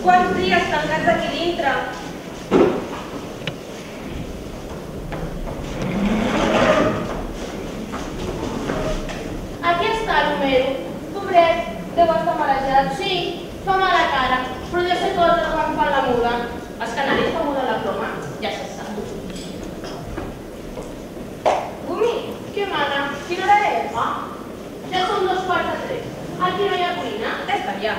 Quants dies tancats aquí dintre? Aquí està l'Homero. Pobret, deu estar marejat. Sí, fa mala cara, però deu ser cosa quan fan la muda. Els canaris que muden la ploma, ja se sap. Gumi, Què mana? quina hora és? Ah, ja són 2:45. Aquí no hi ha cuina. Està ja.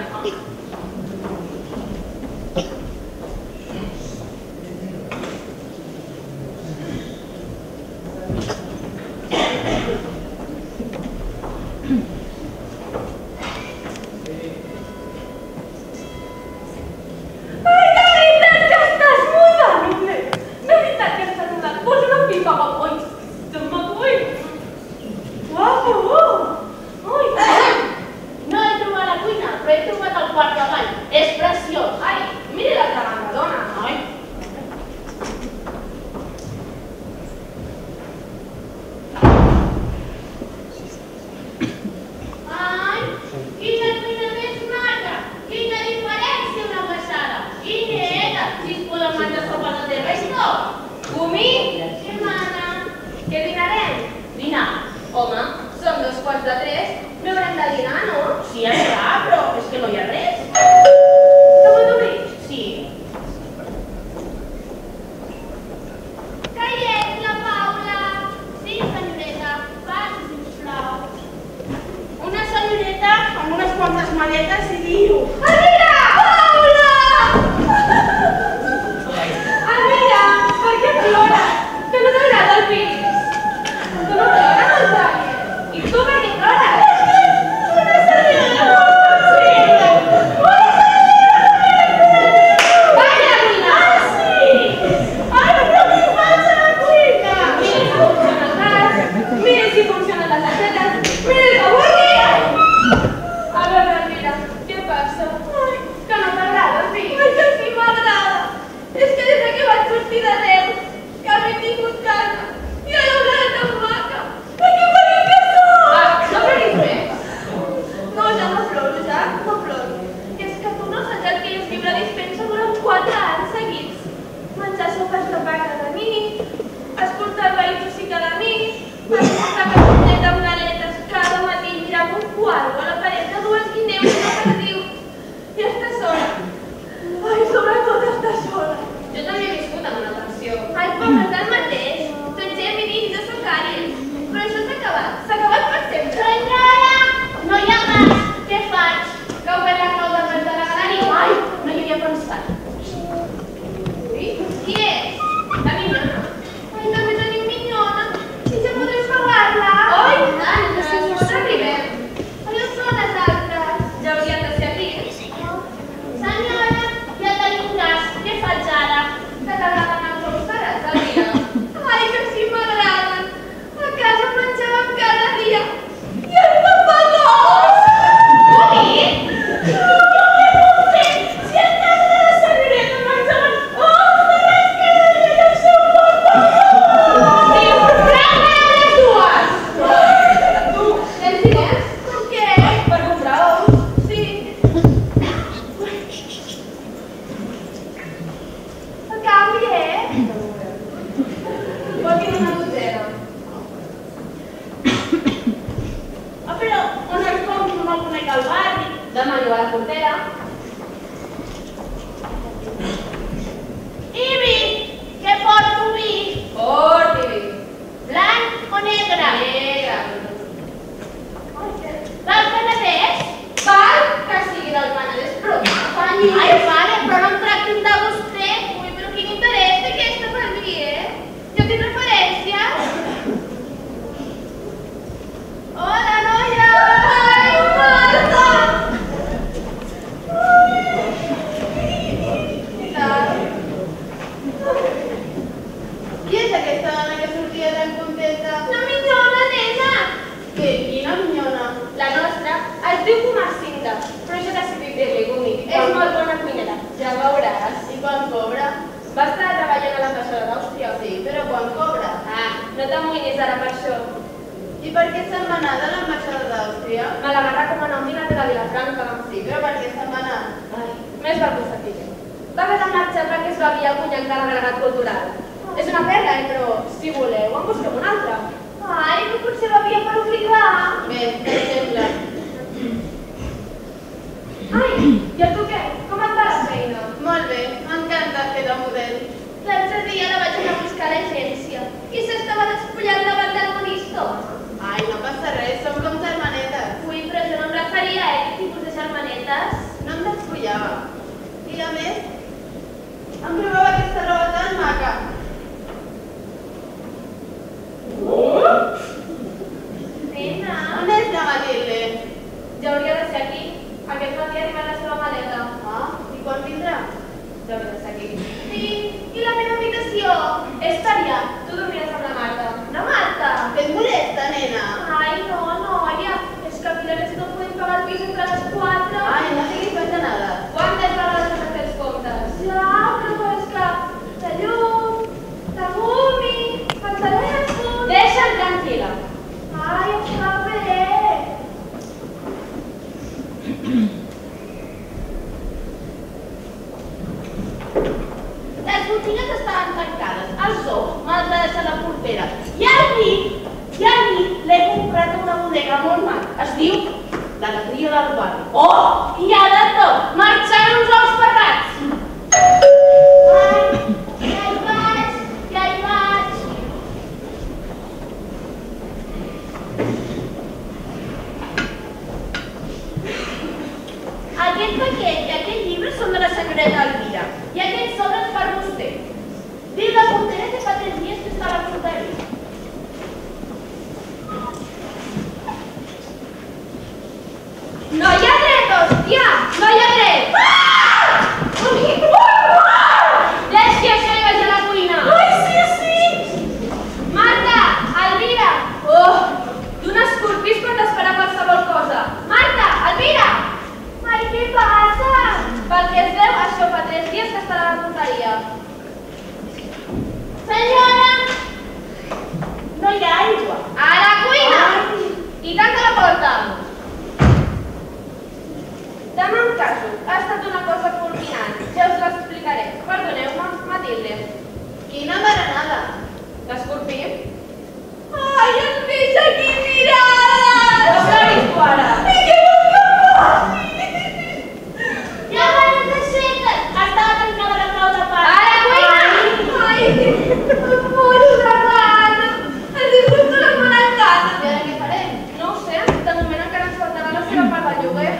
No he trobat la cuina, però he trobat el quart de ball. És preciós. Ai, miri l'altra banda, dona. Ai. Ai, quina cuina més maca! Quina diferència una passada! I neta, si es poden menjar sopa de terra i tot! Gumi, Què mana? què dinarem? Dinar. Home, són 2:45. No haurem de dinar, no? Sí, està, però és que no hi ha res. Que m'ho d'obrir? Sí. Que hi és, la Paula? Sí, senyoreta. Passi, sisplau. Una senyoreta amb unes quantes maletes i diu... Amira! Paula! Amira, per què plores? Que no t'agrada el pis? Tu no plores, Rosalia? I tu per què plores? Una senyoreta! Vaja a la cuina! Sí! Ai, però què passa a la cuina? Mira si funciona el gas, mira si funcionen les acetes, mira que vulgui! A veure, Amira, què passa? Ai, Que no t'agrada el pis? ai, que sí m'agrada. És que des que vaig sortir de Reus, que no he tingut casa, i a l'hora tan maca. Ai, que bonic que soc! Va, no ploris més. No, ja no ploro, ja, no ploro. És que tu no saps el que és viure a dispensa durant 4 anys seguits. Menjar sopes de pa cada nit, escoltar el veí tossir cada nit, escoltar cafetet amb galetes cada matí, mirar un quadre a la paret de 2 guineus i no te diu. I estar sola. Ai, sobretot estar sola. Jo també he viscut en una pensió. Ai, però no és el mateix. Tu ets Gemini i jo soc Àries. Però això s'ha acabat. S'ha acabat per sempre. Senyora! No hi ha gas. Què faig? Que heu fet la clau del res de la galeria? Ai, no hi havia pensat. Sí? Qui és? La minyona. Ai, també tenim minyona. I ja podràs pagar-la. Oi, tant, que si us arribem. Ai, on són les altres? Ja haurien de ser aquí. Senyora, ja tenim gas. Què faig ara? Que t'agraden els ous tarats, Elvira? Ai, que sí m'agraden. A casa menjàvem cada dia. I el papà d'ous! Bonic! No, què puc fer? Si a casa de la senyoreta menjaven ous tarats cada dia i el seu papà! Diu, prova les dues! Tu, tens diners? Per què? Per comprar ous? Sí. A canvi, Portin una dotzena. Ah, però on es compro? No el conec al barri. Demano a la portera. Ibi, què porto vi? Porti-li. Blanc o negre? Negra. Del Penedès? Val que sigui del Penedès, però no fanyi. Ai, vale, però no em tractin de vostè. Ui, però quin interès té aquesta per mi, Jo tinc referències. Hola, noia! Ai, Marta! Què tal? Qui és aquesta dona que sortia tan contenta? La minyona, nena! Què? Quina minyona? La nostra es diu Comarcinda, però jo decidit dir-li Gumi. És molt bona cuinera. Ja veuràs. I quan cobra? Va estar treballant a l'ambaixada d'Àustria. Sí, però quan cobra? Ah, no t'amoïnis ara per això. I per què se'n va anar de l'ambaixada d'Àustria? Me la va recomanar un amiga de la Vilafranca. Sí, però per què se'n va anar? Ai, Més val que ho sapigueu. Va haver de marxar perquè es bevia el conyac de l'agregat cultural. És una perla, però si voleu en busquem una altra. Ai, que potser bevia per obligar. Bé, per exemple. Ai, i a tu què? Com et va la feina? Molt bé, m'encanta fer de model. L'altre dia la vaig anar a buscar a l'agència i s'estava despullant davant del monitor. Ai, no passa res, som com germanetes. Ui, però jo no em referia a aquest tipus de germanetes. No em despullava. I a més, em trobava aquesta roba tan maca. Nena. On és la Matilde? Ja hauria de ser aquí. Aquest matí ha arribat la seva maleta. Ah, i quan vindrà? Ja hauria de ser aquí. I la meva habitació? És per allà. Tu dormiràs amb la Marta. La Marta? Que et molesta, nena? Ai, no, noia. És que a finals no podem pagar el pis entre les 4. Ai, no siguis bajanada. Quantes vegades has de fer els comptes? Ja, però és que la llum, la gumi, el telèfon... Deixa'm tranquil·la. Ai, està bé. Les botigues estaven tancades, els ous me'ls ha deixat la portera. I al nit l'he comprat a una bodega molt maca. Es diu l'Alegria del Barri. Oh, hi ha de tot! Marxant uns ous ferrats! Ai, ja hi vaig, ja hi vaig. Aquest paquet i aquest llibre són de la senyoreta Elvira. I aquests sobres per vostè. Diu la portera que fa 3 dies que està a la porteria. No hi ha dret, hòstia! No hi ha dret! Deixi això i vaig a la cuina. Ai, sí! Marta! Elvira! Oh! D'un escorpís pot esperar qualsevol cosa. Marta! Elvira! Ai, què passa? Pel que es veu, això fa 3 dies que estarà a la porteria. Senyora! No hi ha aigua. A la cuina! I tanca la porta! Demà en caso, ha estat una cosa fulminant. Ja us l'explicaré. Perdoneu-me, Matilde. Quina marenada. L'escorpí? Ai, em deixa aquí mirada! No ploris tu ara! Ja van aixeca't! Estava tancada la clau de part. A la cuina! Ai, em moro de gana! Has disfrutat la mala gana! I ara què farem? No ho sé, de moment encara ens faltarà la seva part de lloguer.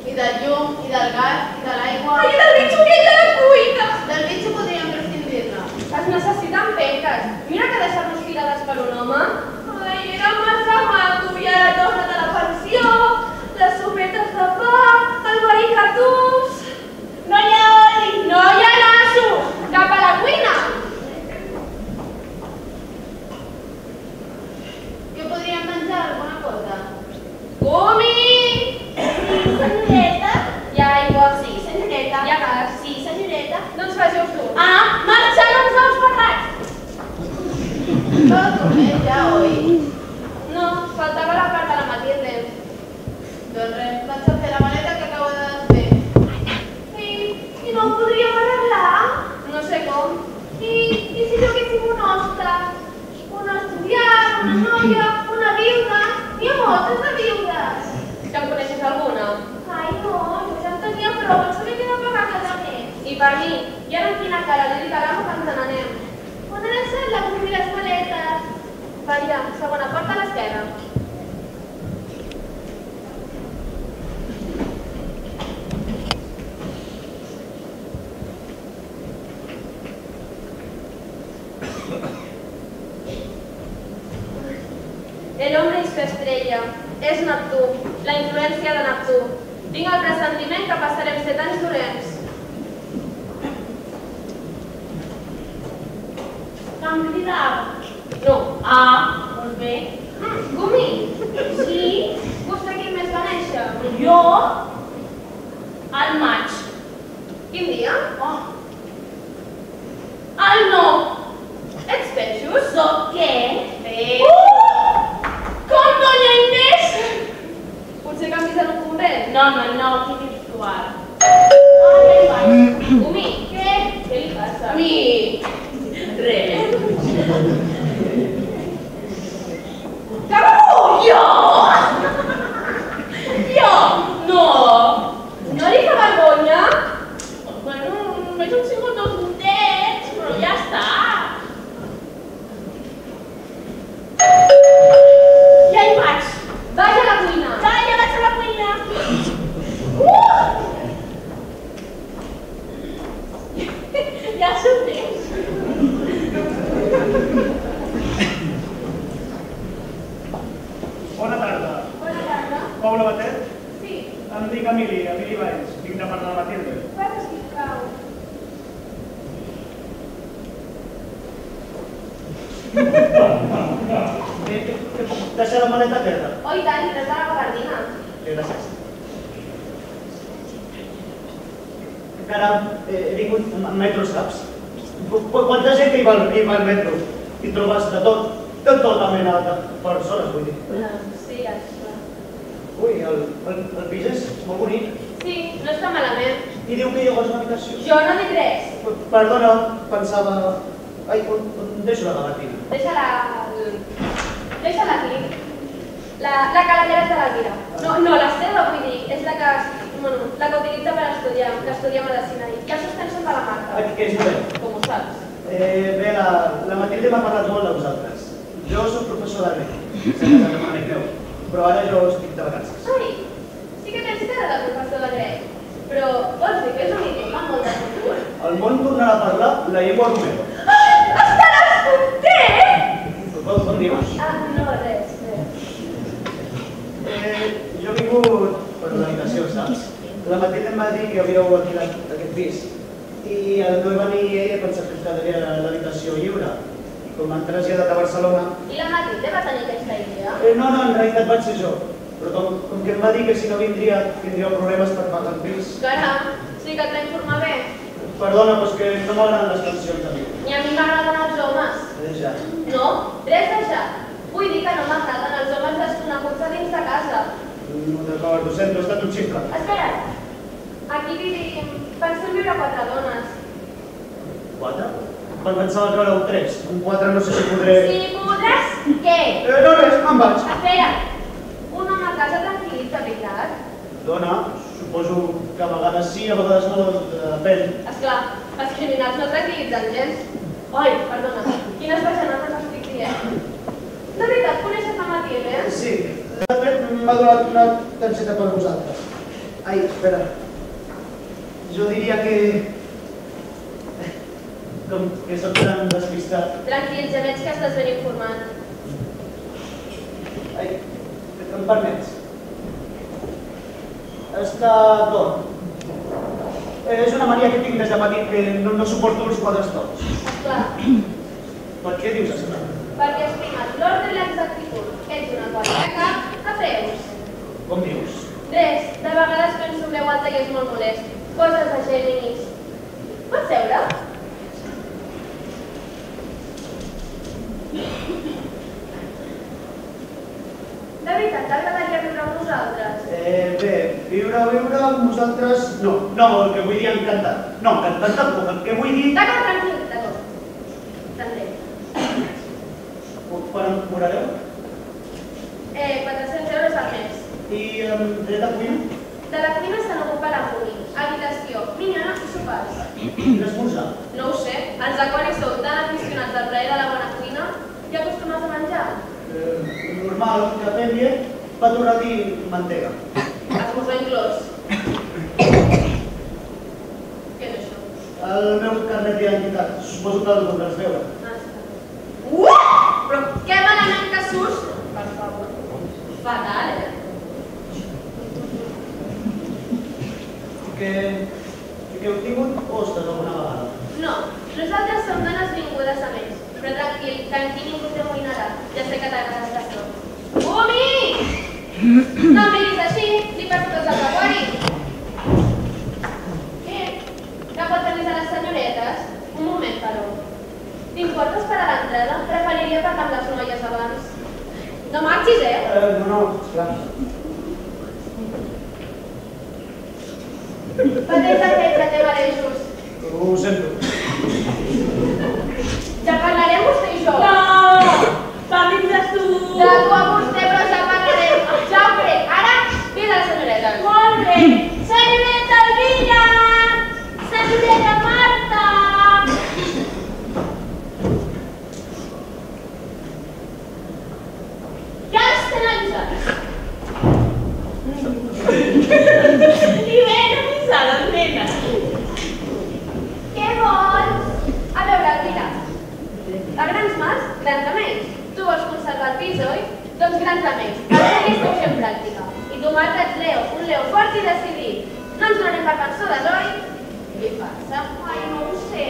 I del llum, i del gas, i de l'aigua. Ai, del bitxo que hi ha a la cuina! Del bitxo podríem prescindir-ne. Es necessiten penques. Mira que deixar-nos tirades per un home. Ai, era massa maco i ara torna't a la pensió, les sopetes de pa, el verí catús... No hi ha oli! No hi ha nassos! Cap a la cuina! Què podríem menjar? Alguna cosa? Gumi! Sí, senyoreta. Hi ha aigua. Sí, senyoreta. Hi ha gas. Sí, senyoreta. Doncs faci-ho tu. Ah, marxant uns ous ferrats. Todo comer ja, oi? No, faltava la part de la Matilde. Doncs res, vaig a fer la maleta que acabo de desfer. I no ho podríem arreglar? No sé com. I si lloguéssim un hoste? Una estudiant, una noia, una viuda... N'hi ha moltes de viudes. Que en coneixes alguna? Ai, no, jo ja en tenia prou, em sabia que he de pagar cada mes. I per mi. I ara amb quina cara li dic a l'amo que ens n'anem. On ha de ser la Gumi i les maletes? Per allà, segona porta a l'esquerra. El hombre hizo estrella. És Neptú, la influència de Neptú. Tinc el pressentiment que passarem 7 anys dolents. Canvi d'arc. No. Ah, molt bé. Gumi, Sí, vostè quin mes va néixer? jo al maig. Quin dia? Oh. Al 9. Ets peixos? Soc què? Peix. Com, doña Inés? Potser canvis en un convent? No, qui dius tu? puntual. Ai, ai, ai. Umi, Què? Què li passa? a mi... Res. Cabró! Jo? Jo? No. No li fa vergonya? Bueno, només han sigut 2 gotets, però ja està. Ja hi vaig. Vaig a la cuina. Ja vaig a la cuina. Ja som temps. Bona tarda. Bona tarda. Paula Batet? Sí, Em dic Emili Valls. Vinc de part de la Matilde. guarda, sisplau. Puc deixar la maleta a terra? Oh, i tant, tens a la gabardina. Gràcies. Caram, he vingut amb metro, saps? Quanta gent que hi va al metro? I trobes de tota mena de persones, vull dir. Sí, això. Ui, el pis és molt bonic. Sí, no està malament. I diu que hi ha una habitació. Jo no dic res. Perdona, pensava... Ai, on deixo la gabardina? Deixa-la aquí. La calavera és de l'Alvira. No, la seva, vull dir, és la que utilitza per estudiar, que estudia medicina. I els sostens són de la marca. Què és novell? Com ho saps? Bé, la Matilde m'ha parlat molt de vosaltres. Jo soc professor de grec, sé que també me creu, però ara jo estic de vacances. Ai, sí que tens cara de professor de grec. Però vols dir que és un idioma amb molt de futur? El món tornarà a parlar la llengua romeva. Estaràs content? Com dius? No, res. Jo he vingut per l'habitació, saps? La Matilde em va dir que havíeu alquilat aquest pis. I al no venir ella he pensat que quedaria l'habitació lliure. I com m'han traslladat a Barcelona... I la Matilde va tenir aquesta idea? No, en realitat vaig ser jo. Però com que em va dir que si no vindria tindríeu problemes per pagar el pis. Caram, sí que et va informar bé. Perdona, però és que no m'agraden les cancions a mi. Ni a mi m'agraden els homes. Ja. No, res deixat. Vull dir que no m'agraden els homes desconeguts a dins de casa. D'acord, ho sento, ha estat un xifre. Espera't. Aquí vivim... Pensem viure 4 dones. 4? Pensava que éreu 3. Un 4 no sé si podré... Si podràs, què? No, res, me'n vaig. Espera't. Un home a casa tranquil·litza, veritat? Dona, suposo que a vegades sí, a vegades no, depèn. Esclar, els criminals no tranquil·litzen gens. Oi, perdona, quines bajanades estic dient? De veritat, coneixes la Matilde? Sí, de fet m'ha donat una targeta per vosaltres. Ai, espera. Jo diria que... Com que soc tan despistat. Tranquil, ja veig que estàs ben informat. Ai, em permets? Està d'or. És una mania que tinc des de petit que no suporto els quadres torts. Esclar, Per què dius esclar? perquè estimes l'ordre i l'exactitud. Ets una quadraca a preus. Com dius? Res, de vegades penso en veu alta i és molt molest. Coses de Géminis. Pots seure? De veritat, t'agradaria viure amb nosaltres? Bé, viure amb vosaltres... No, el que vull dir encantat. No, encantat tampoc, el que vull dir... D'acord, tranquil, d'acord. T'entenc. Quan em cobrareu? 400 euros al mes. I dret a cuina? De la cuina se n'ocupa la Muni. Habitació, minyona i sopars. I l'esmorzar? No ho sé, els aquaris sou tan aficionats al plaer de la bona cuina i acostumats a menjar. Normal, que prengui va tornar a dir mantega. Esmorzar inclòs. Què és això? El meu carnet d'identitat, suposo que el voldràs veure. Ah, sí. Però què malament que surts? Per favor. Fatal, Que heu tingut hostes alguna vegada? No, nosaltres som dones vingudes a més. Però tranquil, que aquí ningú t'amoïnarà. Ja sé que t'agrades d'això. Umi! No em miris així, li perds tots els aquaris. Què? Que pots avisar les senyoretes? Un moment, però. T'importa esperar a l'entrada? Preferiria parlar amb les noies abans. No marxis, No, esclar. Pateix aquesta de marejos. Ho sento. Ja parlarem vostè i jo. No! Parlis tu! De tu a vostè, però ja parlarem. Ja ho crec. Ara, ve la senyoreta. Molt bé! Senyoreta Elvira! Senyoreta Marta! Ja estan avisats. Li ben avisades, nena. Què vols? A veure, mira. A grans mals, grans remeis. Tu vols conservar el pis, oi? Doncs grans remeis. Cal que esteu fent pràctica. I tu, Marta, ets Leo, un Leo fort i decidit. No ens donarem per cançones, oi? Què passa? Ai, no ho sé.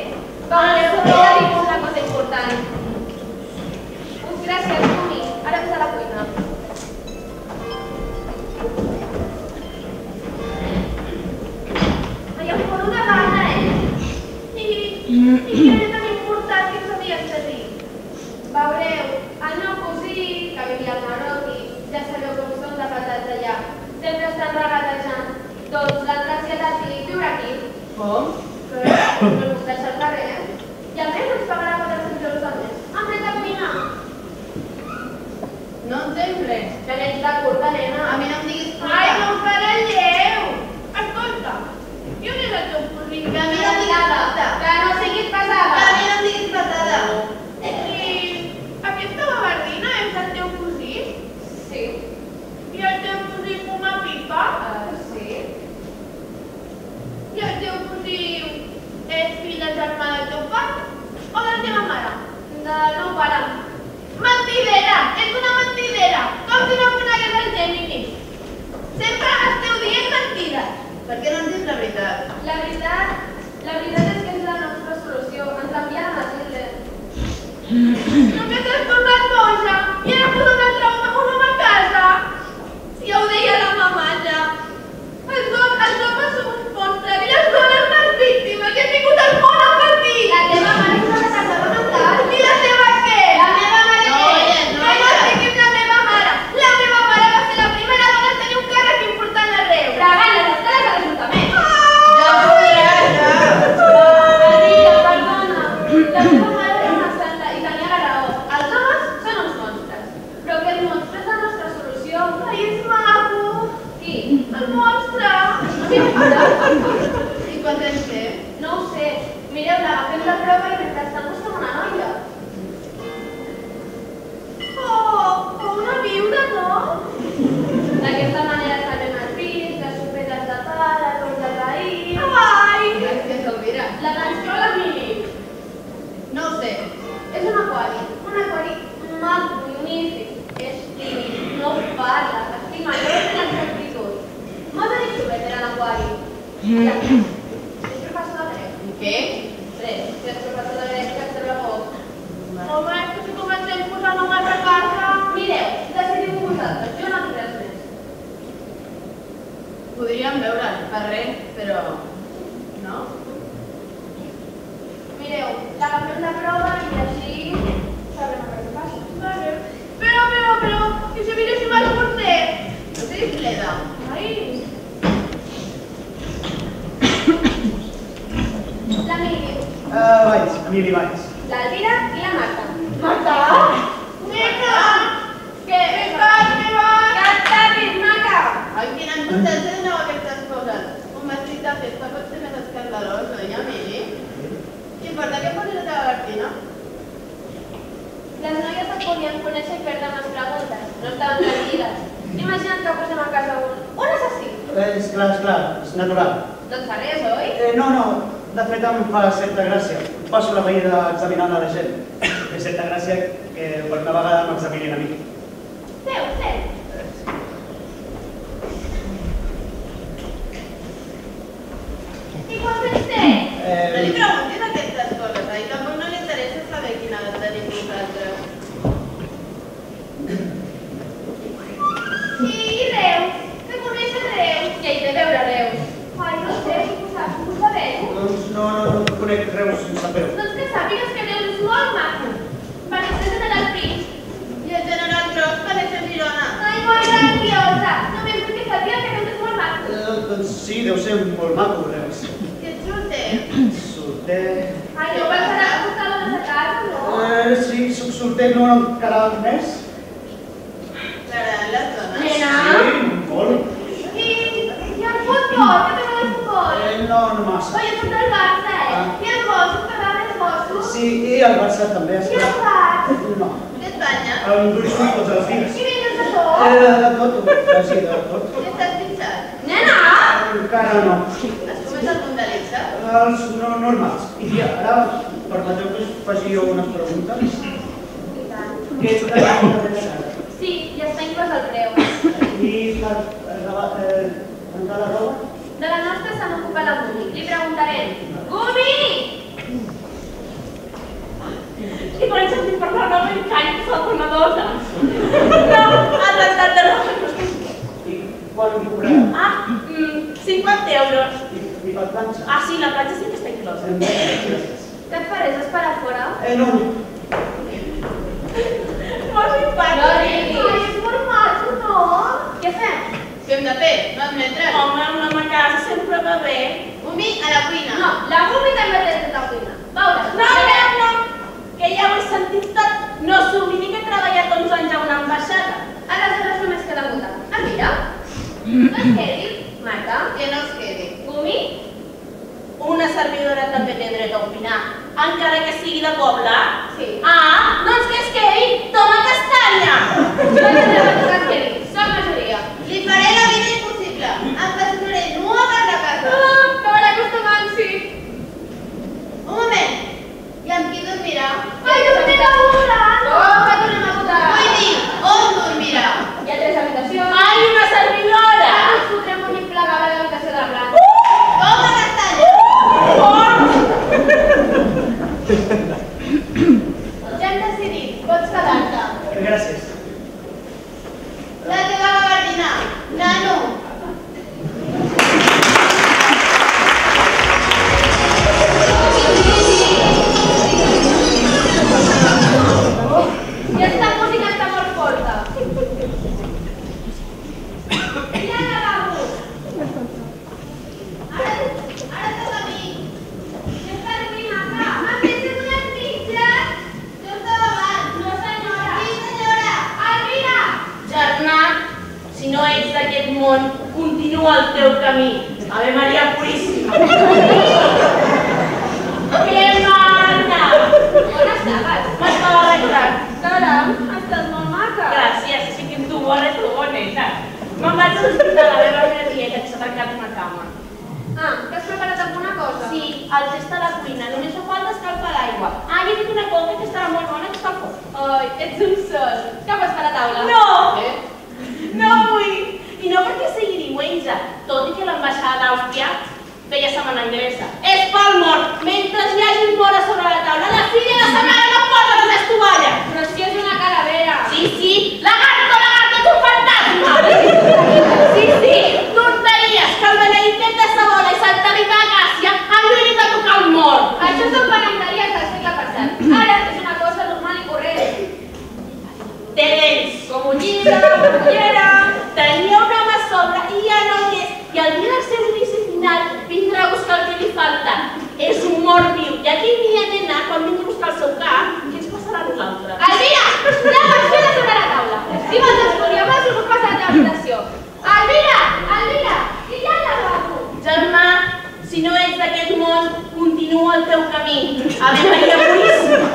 Com Leo, he de dir una cosa important. Gràcies, Tumi. Ara ves a la cuina. Ai, em fa una gana, I què era tan important que sabies de dir? Veureu, el meu cosí, que vivia al Marroc i ja sabeu com són de patats allà, sempre estan regatejant. Doncs l'han traslladat i viure aquí. Com? Què? No puc deixar al carrer, I a més ens pagarà 400 euros al mes. Han tret a cuinar. No entenc res. Que n'ets de curta, nena. A mi no em diguis puta. Ai, no em farà lleu! Escolta, jo no és el teu cosí. Que a mi no em diguis puta. Que no siguis Que pesada. a mi no em diguis patada. I aquesta gavardina és el teu cosí? Sí. I el teu cosí fuma pipa? Sí. I el teu cosí és fill de germà del teu pare? O de la teva mare? Del meu pare. Mentidera! Ets una mentidera! Com si no conegués el Gemini. Sempre esteu dient mentides. Per què no ens dius la veritat? La veritat és que és la nostra solució. Ens enviaran a Hitler. Només t'has tornat boja i ara posa un home a casa. Ja ho deia la mama ja. Els homes som uns monstres i les dones les víctimes. Hem vingut al món a patir. La teva mare és una retarda mental. I la teva què? La meva mare què? No diguis la meva mare. La meva mare va ser la primera dona a tenir un càrrec important a Reus. Fregant les escales a l'Ajuntament. Ja podràs, ja. Maria, perdona. La teva mare era una santa i tenia la raó. Els homes són uns monstres. Però aquest monstre és la nostra solució. Ai, és maco. Qui? El monstre. Sí, I quant temps té? no ho sé. Mireu-la, fem la prova i mentrestant busquem una noia. Oh, una viuda, no? D'aquesta manera sabem el pis, les sopetes de pa, l'arròs de raïm... Ai! Gràcies, Elvira. La cançó a la Mili. No ho sé. És un aquari magnífic. És tímid, no parla, estima l'hora de l'exactitud. Molt de xupet era l'aquari. És professor de grec. Què? Res, que és professor de grec que sembla poc. Home, és que si comencem posant homes a casa... Mireu, decidiu vosaltres, jo no tinc res més. Podríem veure'l, per res, però... No? Mireu, l'agafem la prova i així sabrem el que passa. Vale. Però, i si miréssim el porter? No siguis leda. Ai! La Mili, Mili, vaig. l'Alvira i la Marta. Marta! Nena! Què vas? Que et tapis, maca! Ai, quina importància doneu aquestes coses. Un vestit de festa pot ser més escandalós, oi, Emili? T'importa que posis la teva gardina? Les noies et podien conèixer i fer-te unes preguntes. No estaven tranquil·les. Imagina't que posem a casa un assassí. És clar, és natural. No et fa res, oi? No, de fet em fa certa gràcia. Passo la vida examinant a la gent. Té certa gràcia que per una vegada m'examinin a mi. Seu. I quants anys tens? No li preguntis aquestes coses, oi? Tampoc no li interessa saber quina edat tenim nosaltres. I Reus? Que coneixes Reus? Què hi té a veure Reus? Ai, no sé, ho sabeu? Doncs no conec Reus sense peu. Doncs que sàpigues que Reus és molt maco. Va néixer General Pris. I el general Gros va néixer a Girona. Ai, molt graciosa. Només perquè sabia que Reus és molt maco. Doncs Sí, deu ser molt maco, Reus. Que ets solter? Solter... Ai, no pensaràs portar-lo des de casa, no? Sí, soc solter, no encara més. T'agraden les dones? Nena? Sí, molt. I el futbol, què t'agrada el futbol? No massa. Oi, et porta el Barça, Ah. I els gossos, t'agraden els gossos? Sí, i el Barça també, I el esclar. gat? No. Què et banya? El turisme tots els dies. I vingues de tot? De tot, quasi de tot. I estàs fixat? Nena! Encara no. Has comès algun delicte? Els no normals. I ara, permeteu que us faci jo unes preguntes? Què és de la pensada? Sí, ja està inclòs el preu. I encara la roba? De la nostra se n'ocupa la Gumi. Li preguntarem. Gumi! I quan he sentit parlar d'americany, fa una dona. No, ha rentat de roba. I quan cobrarà? Ah, 50 euros. I per planxa? Ah, sí, la platja sí que està inclosa. Gràcies. Què et faràs esperar fora? No. Molt simpàtic. No diguis. Ai, és molt maco, no? Què fem? Què hem de fer? No admetre? Home, un home a casa sempre va bé. Gumi, a la cuina. No, la Gumi també té de la cuina. Veuràs. No, que ja ho he sentit tot. No s'oblidi que he treballat 11 anys a una ambaixada. Aleshores només queda votar. Mira. No es quedi, Marta. Que no es quedi. Gumi? Una servidora també té dret a opinar, encara que sigui de poble. Sí. Ah, doncs que es quedi, toma castanya! Jo no sé que es quedi. Som majoria. Li faré la vida impossible. Em passaré nua per la casa. Que m'ha acostumant, sí. Un moment. I amb qui dormirà? Ai, dormirem a votar. Oh, que tornem a votar. Vull dir, on dormirà? Hi ha 3 habitacions. Ai, una servidora! Ens fotrem un implegable a l'habitació de la Blanca. Toma castanya. Ja hem decidit. Pots quedar-te. Gràcies. La teva gabardina. Nano. I aquesta música està molt forta. Ja la lavabo. Ara toca a mi. Ja està arribant acá. M'ha fet unes pizzas. Jo estava abans. No, senyora. Sí, senyora. Elvira! Germà, si no ets d'aquest món, continua el teu camí. Ave Maria Puríssima. Que mana! On estaves? M'estava arreglant. Caram, estàs molt maca. Gràcies, sí que tu eres tu, nena. Me'n vaig a l'hospital a veure la meva tieta que s'ha tancat una cama. Ah, que has preparat alguna cosa? Sí, el gest a la cuina, només fa falta escalfar l'aigua. Ah, i he fet una cosa que estarà molt bona, que està fort. Ai, ets un sol. Què vas fer a taula? No! Eh? No vull! I no perquè sigui diumenge, tot i que l'ambaixada d'Àustria feia setmana anglesa. És pel mort! Mentre hi hagi un mort a sobre la taula, la filla de setmana no posa les estovalles! Però si és una calavera. Sí, sí, lagarto, ets un fantasma! Sí, tonteries, que el beneït de Sabola i Santa Rita de Càssia han vingut a tocar el mort! Això són peniteries del segle passat. Ara és una cosa normal i corrent. Té dents, Com un llibre, una cullera. tenia un home a sobre i ja no hi és. I el dia del seu judici final vindrà a buscar el que li falta. És un mort viu. I aquell dia, nena, quan vingui a buscar el seu cap, què ens passarà a nosaltres? Elvira, la persona sobre la taula. Si vols estudiar, vas a passar a la habitació. Elvira, i ja la lavabo. Germà, si no ets d'aquest món, continua el teu camí. Ave Maria Puríssima.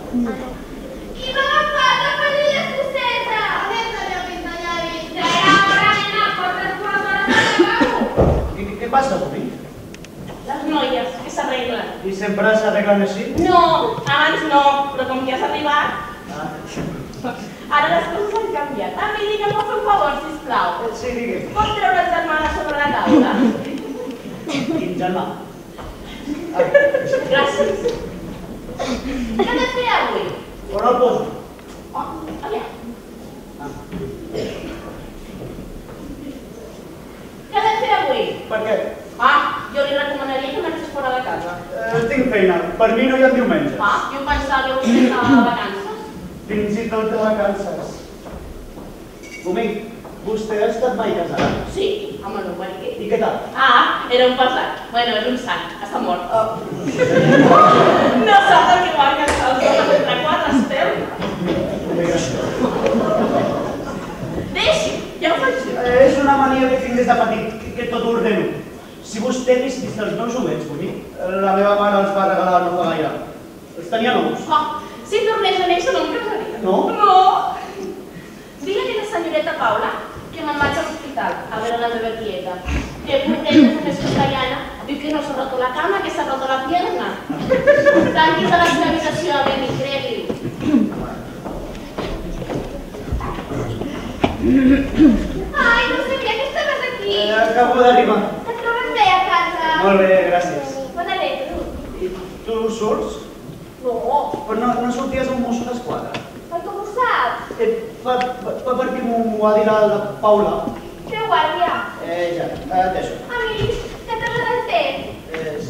I m'ha agafat la panella escocesa. Deixa-li el pintallavis. Ja era hora, nena, portes 2 hores al lavabo. Què passa avui? Les noies, que s'arreglen. I sempre s'arreglen així? No, abans no, però com que has arribat, Ah. ara les coses han canviat. Ah, Miri, que em pot fer un favor, sisplau. Sí, digue'm. Pots treure el germà de sobre la taula? Quin germà? Gràcies. Què has de fer avui? On el poso? Oh, aviam. Ah. Què has de fer avui? Per què? Ah, jo li recomanaria que marxés fora de casa. Tinc feina. Per mi no hi ha diumenge. Ah, jo pensava que vostè estava de vacances. Fins i tot no té vacances. Dominc, vostè ha estat mai casat? Sí, amb el meu marit. I què tal? Ah, era un passat. Bueno, és un sant, està mort. No saps el que van casar els dos entre quatre estem? Deixi, ja ho faig jo. És una mania que tinc des de petit, que tot ho ordeno. Si vostè hagués vist els meus joguets, bonic, la meva mare els va regalar no fa gaire. Els tenia nous. Si tornés a néixer no em casaria. No? No. Digue-li a la senyoreta Paula que me'n vaig a l'hospital a veure la meva tieta. Que pobreta com és castellana, diu que no s'ha roto la cama, que s'ha roto la pierna. Tanquis a la seva habitació a venir, cregui. Ai, no sabia que estaves aquí. Acabo d'arribar. Et trobes bé a casa? Molt bé, gràcies. Me n'alegro. I tu surts? No. Però no sorties un mosso d'esquadra? Per com ho saps? Per qui m'ho ha dit la Paula? De guàrdia. Ja, et deixo. Amics, que te l'adreces.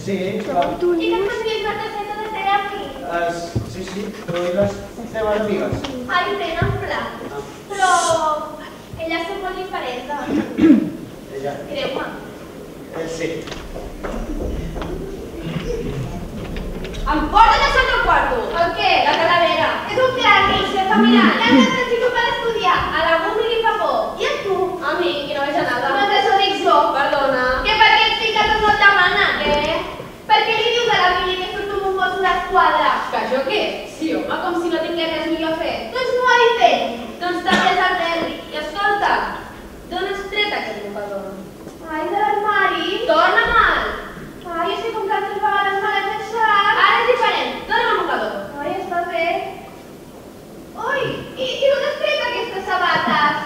Sí, clar. I que et m'envies una targeta de teràpia. Sí, però i les teves amigues? Ai, tenen pla. Però elles són molt diferents. Ja. Creu-me. Sí. Em porten a sota el quarto. El què? La calavera. És un crani. Vostè fa mirant. L'has necessito per estudiar. A la Google li fa por. I a tu? A mi, que no veig nada. Doncs això dic jo. Perdona. Que per què ets ficat no et demana? Què? Per què li dius a la Mili que surt com un mosso d'esquadra? Que jo què? Sí, home, com si no tingués res millor a fer. Doncs no ho ha dit ell. Doncs també és el Terri. I escolta, d'on has tret aquest mocador? Ai, de l'armari. Torna-me'l. Ai, és que com tantes vegades me l'he deixat. Ara és diferent. Dóna'm el mocador. Ai, està bé. Ui, i d'on has tret aquestes sabates?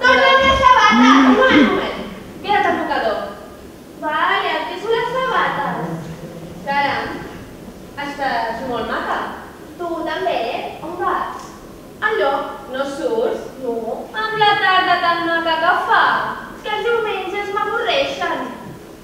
Torna'm les sabates. Un moment. Queda't el mocador. Vale, què són les sabates? Caram, estàs molt maca. Tu també? On vas? Enlloc, no surts? No. Amb la tarda tan maca que fa. És que els diumenges m'avorreixen.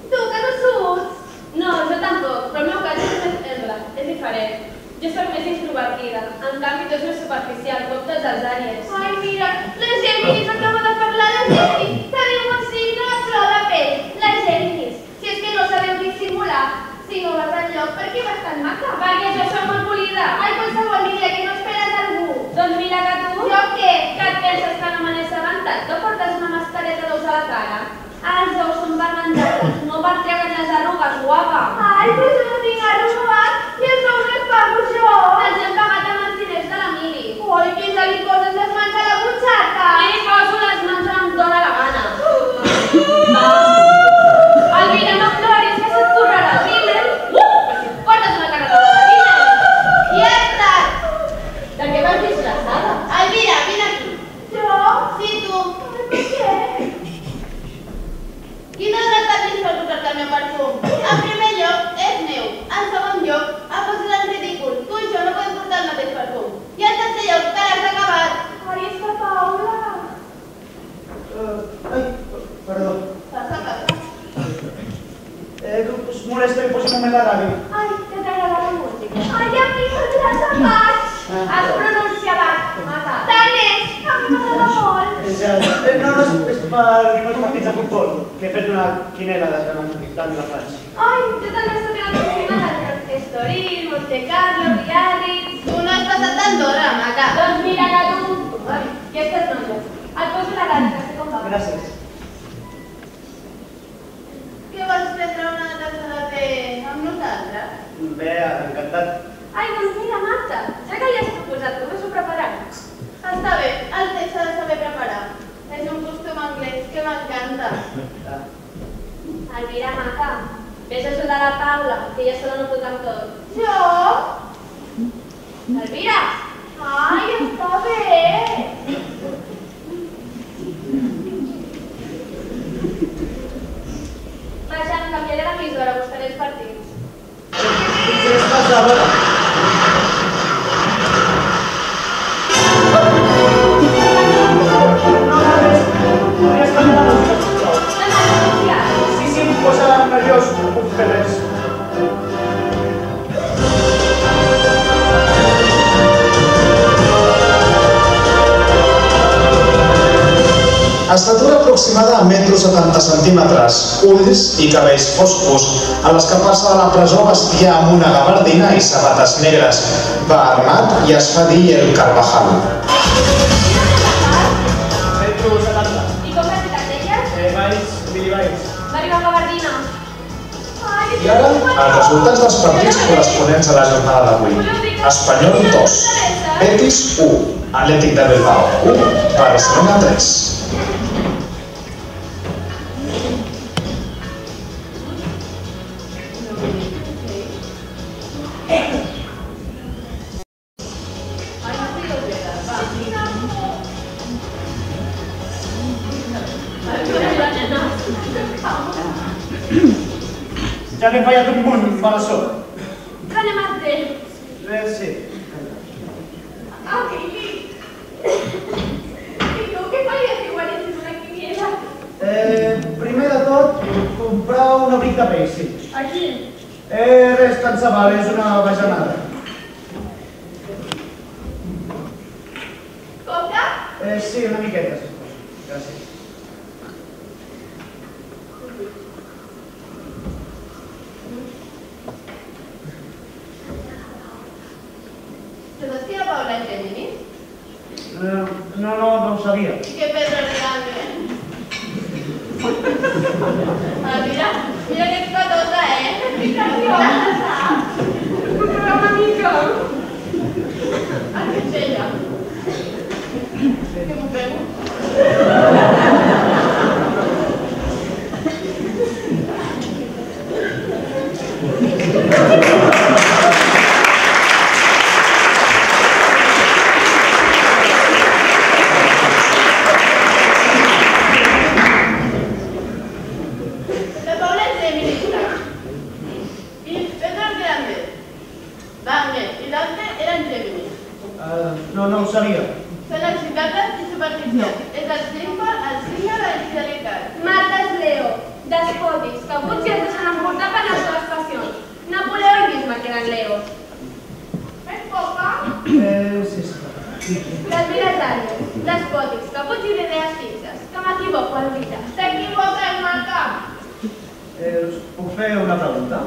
Tu, que no surts? No, jo tampoc, però el meu cas és diferent. Jo soc més extrovertida, en canvi tu ets més superficial, com tots els àries. Ai, mira, la Géminis acaba de parlar de Géminis. Teniu un signe a flor de pell, la Géminis. Si és que no sabeu dissimular, si no vas enlloc, per què vas tan maca? Perquè jo soc molt polida. Ai, qualsevol dia que no esperes algú. Doncs mira que tu... Jo què? Que et penses que no me n'he assabentat, que portes una mascareta d'ous a la cara. Els ous són per menjar-los, no per treure'n les arrugues, guapa. Ai, però jo no tinc arrugat i els ous els pago jo. Els hem pagat amb els diners de la Mili. Ui, que ja li poses les mans a la butxaca. Li poso les mans on em dóna la gana. Elvira, no ploris, que se't correrà el rímel. Portes una carreta de la Mili. Ja està. De què vas disfressada? Elvira, vine aquí. Jo? Sí, tu. Ai, per què? Quina hora t'has vist per tocar-te el meu perfum? En primer lloc, és meu. En segon lloc, em poses en ridícul. Tu i jo no podem portar el mateix perfum. I en tercer lloc, te l'has acabat. Ai, és que Paula. Ai, perdó. Passa, passa. Us molesta que posi un moment la ràdio. Ai, que t'agrada la música. Ai, a mi m'agrada baix. Es pronuncia baix, maca. Tant és, a mi m'agrada molt. No, és per els partits de futbol, que he fet una quinela de tant la faig. Ai, jo també estic a la cocina del Estoril, Monte Carlo, Biarritz. Tu no has passat tant d'hora, maca. Doncs mira que tu... Ai, aquestes noies. Et poso la gana, que sé com va. Gràcies. Què vols prendre una tassa de té amb nosaltres? Bé, encantat. Ai, doncs mira, Marta, ja que li has proposat, començo a preparar. Està bé, el té s'ha de saber preparar. És un costum anglès que m'encanta. Elvira, maca, vés a ajudar la Paula, que ella sola no pot amb tot. Jo? Elvira! Ai, està bé. Vaja, em canviaré l'emissora, buscaré els partits. Potser és passada. Podries canviar la música, sisplau. Demà, sisplau. Sí, em posa nerviós, no puc fer res. de 1,70 centímetres, ulls i cabells foscos, a l'escapar-se de la presó vestia amb una gabardina i sabates negres, va armat i es fa dir el Carvajal. Metro 70. I com vas dir les elles? Valls, milivalls. Va arribar amb gabardina. I ara, els resultats dels partits corresponents a la jornada d'avui. Espanyol 2, Betis 1, Atlètic de Bilbao 1, Barcelona 3. Ja n'he fallat un munt, malassó. Anem a fer. Sí. I tu què faries si guanyessis una quiniela? Primer de tot, comprar un abric de peix, sí. A qui? Res, tant se val, és una bajanada. Compte? Sí, una miqueta, sí. Gràcies. ¿Te saps que hi ha Paula en Géminis? No ho sabia. I que Pedro Leandre? Mira que ets patota, Una mica. Què és ella? Què m'ho pego? La Paula és Géminis. I Pedro Leandre? Wagner i l'altre eren Géminis. No ho sabia. Són excitables i superficials. És el signe de la infidelitat. Marta és Leo, despòtics, cabuts i es deixen envoltar per les seves passions. Napoleó i Bismarck eren Leo. Més poca? Sí. Calvira és Àries, despòtics, cabuts i d'idees fixes. Que m'equivoco, Elvira. T'equivoques, Marta. Us puc fer una pregunta?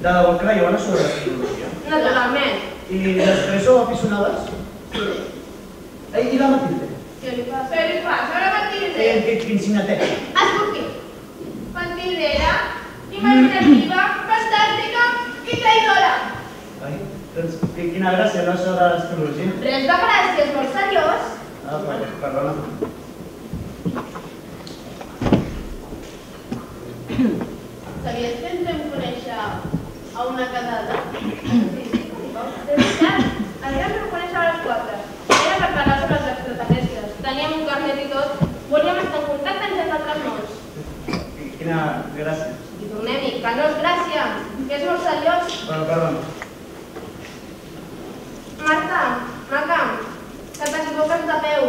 De debò creieu en això de l'astrologia? Naturalment. I després sou aficionades? I la Matilde? Què li fas? Ara Matilde. Quin signe té? Escorpí. Mentidera, imaginativa, fantàstica i traïdora. Ai, doncs quina gràcia, no, això de l'astrologia? Res de gràcia, és molt seriós. Perdona. Sabies que ens vam conèixer a una casada? De veritat, el gran vam conèixer a les 4. Era per parlar sobre els extraterrestres. Teníem un carnet i tot. Volíem estar en contacte amb els altres mons. Quina gràcia. I tornem-hi, que no és gràcia, que és molt seriós. Perdona. Marta, maca, que t'equivoques de peu.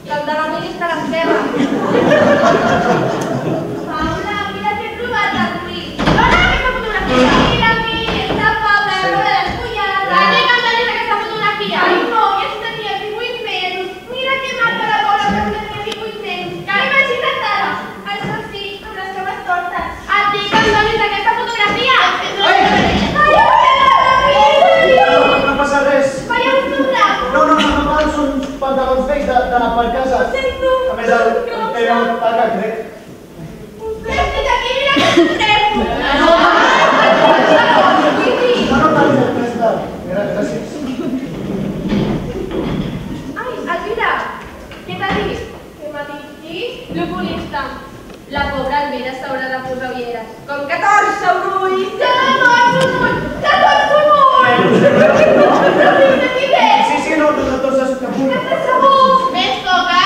Que el de la mili està a l'esquerra. Paula, mira que he trobat el Cris. Dona aquesta fotografia. Mira, està Paula, a veure despullada. Anem a tenir aquesta fotografia. Ai, no, ja tenia 18 mesos. Mira que marca la Paula que tenia 18 mesos. Imagina't ara. Això sí, amb les cames tortes. Et dic que em donis aquesta fotografia. No passa res. Vaya un sobrat. No, són uns pantalons vells d'anar per casa. Ho sento. A més, el teva taca, crec. Vés aquí, mira que t'ho tremo. Gràcies. Ai, Elvira, què t'ha dit? Què m'ha dit qui? L'oculista. La pobra Elvira s'haurà de posar ulleres. Com 14 ulls! 14 ulls! 14 ulls! Sí, no, tots els que puc. Més poca?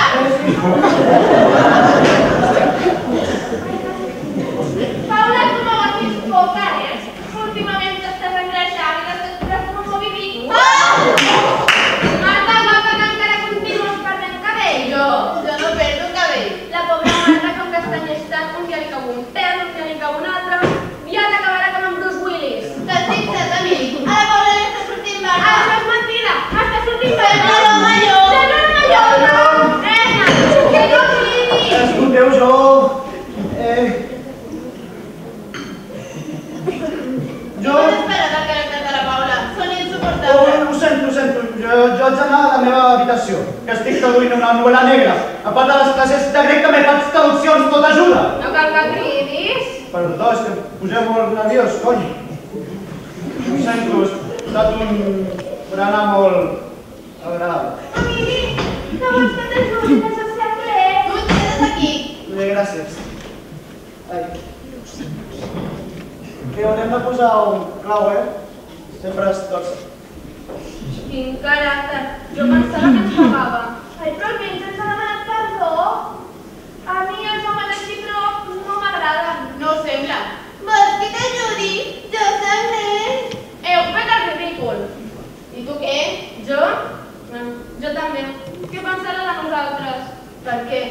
Paula, tu no agafis poca, últimament t'estàs engreixant i les textures com un moviment. Marta, guapa, que encara continues perdent cabell. Jo no perdo cabell. La pobra Marta, com que està llestant, un dia li cau un pèl, un dia li cau un altre, i ara acabarà com en Bruce Willis. T'has fixat, amic? A la Paula li està sortint barba. Això és mentida! Està sortint Però no, ¡No, no, no! ¡Que no! vaig anar a la meva habitació, que estic traduint una novel·la negra. A part de les classes de grec també faig traduccions, tot ajuda. No cal que cridis. Perdó, és que em posem molt nerviós, cony. Ho sento, ha estat un berenar molt agradable. Emili, no vols que t'ajudi? Necessitem res. Tu et quedes aquí. Gràcies. Ai. Que haurem de posar un clau, Sempre es toca. Quin caràcter. Jo pensava que ens pagava. Ai, però almenys ens ha demanat perdó. A mi els homes així no m'agraden. No ho sembla. Vols que t'ajudi? Jo soc res. Heu fet el ridícul. I tu què? Jo? Jo també. Què pensarà de nosaltres? Per què?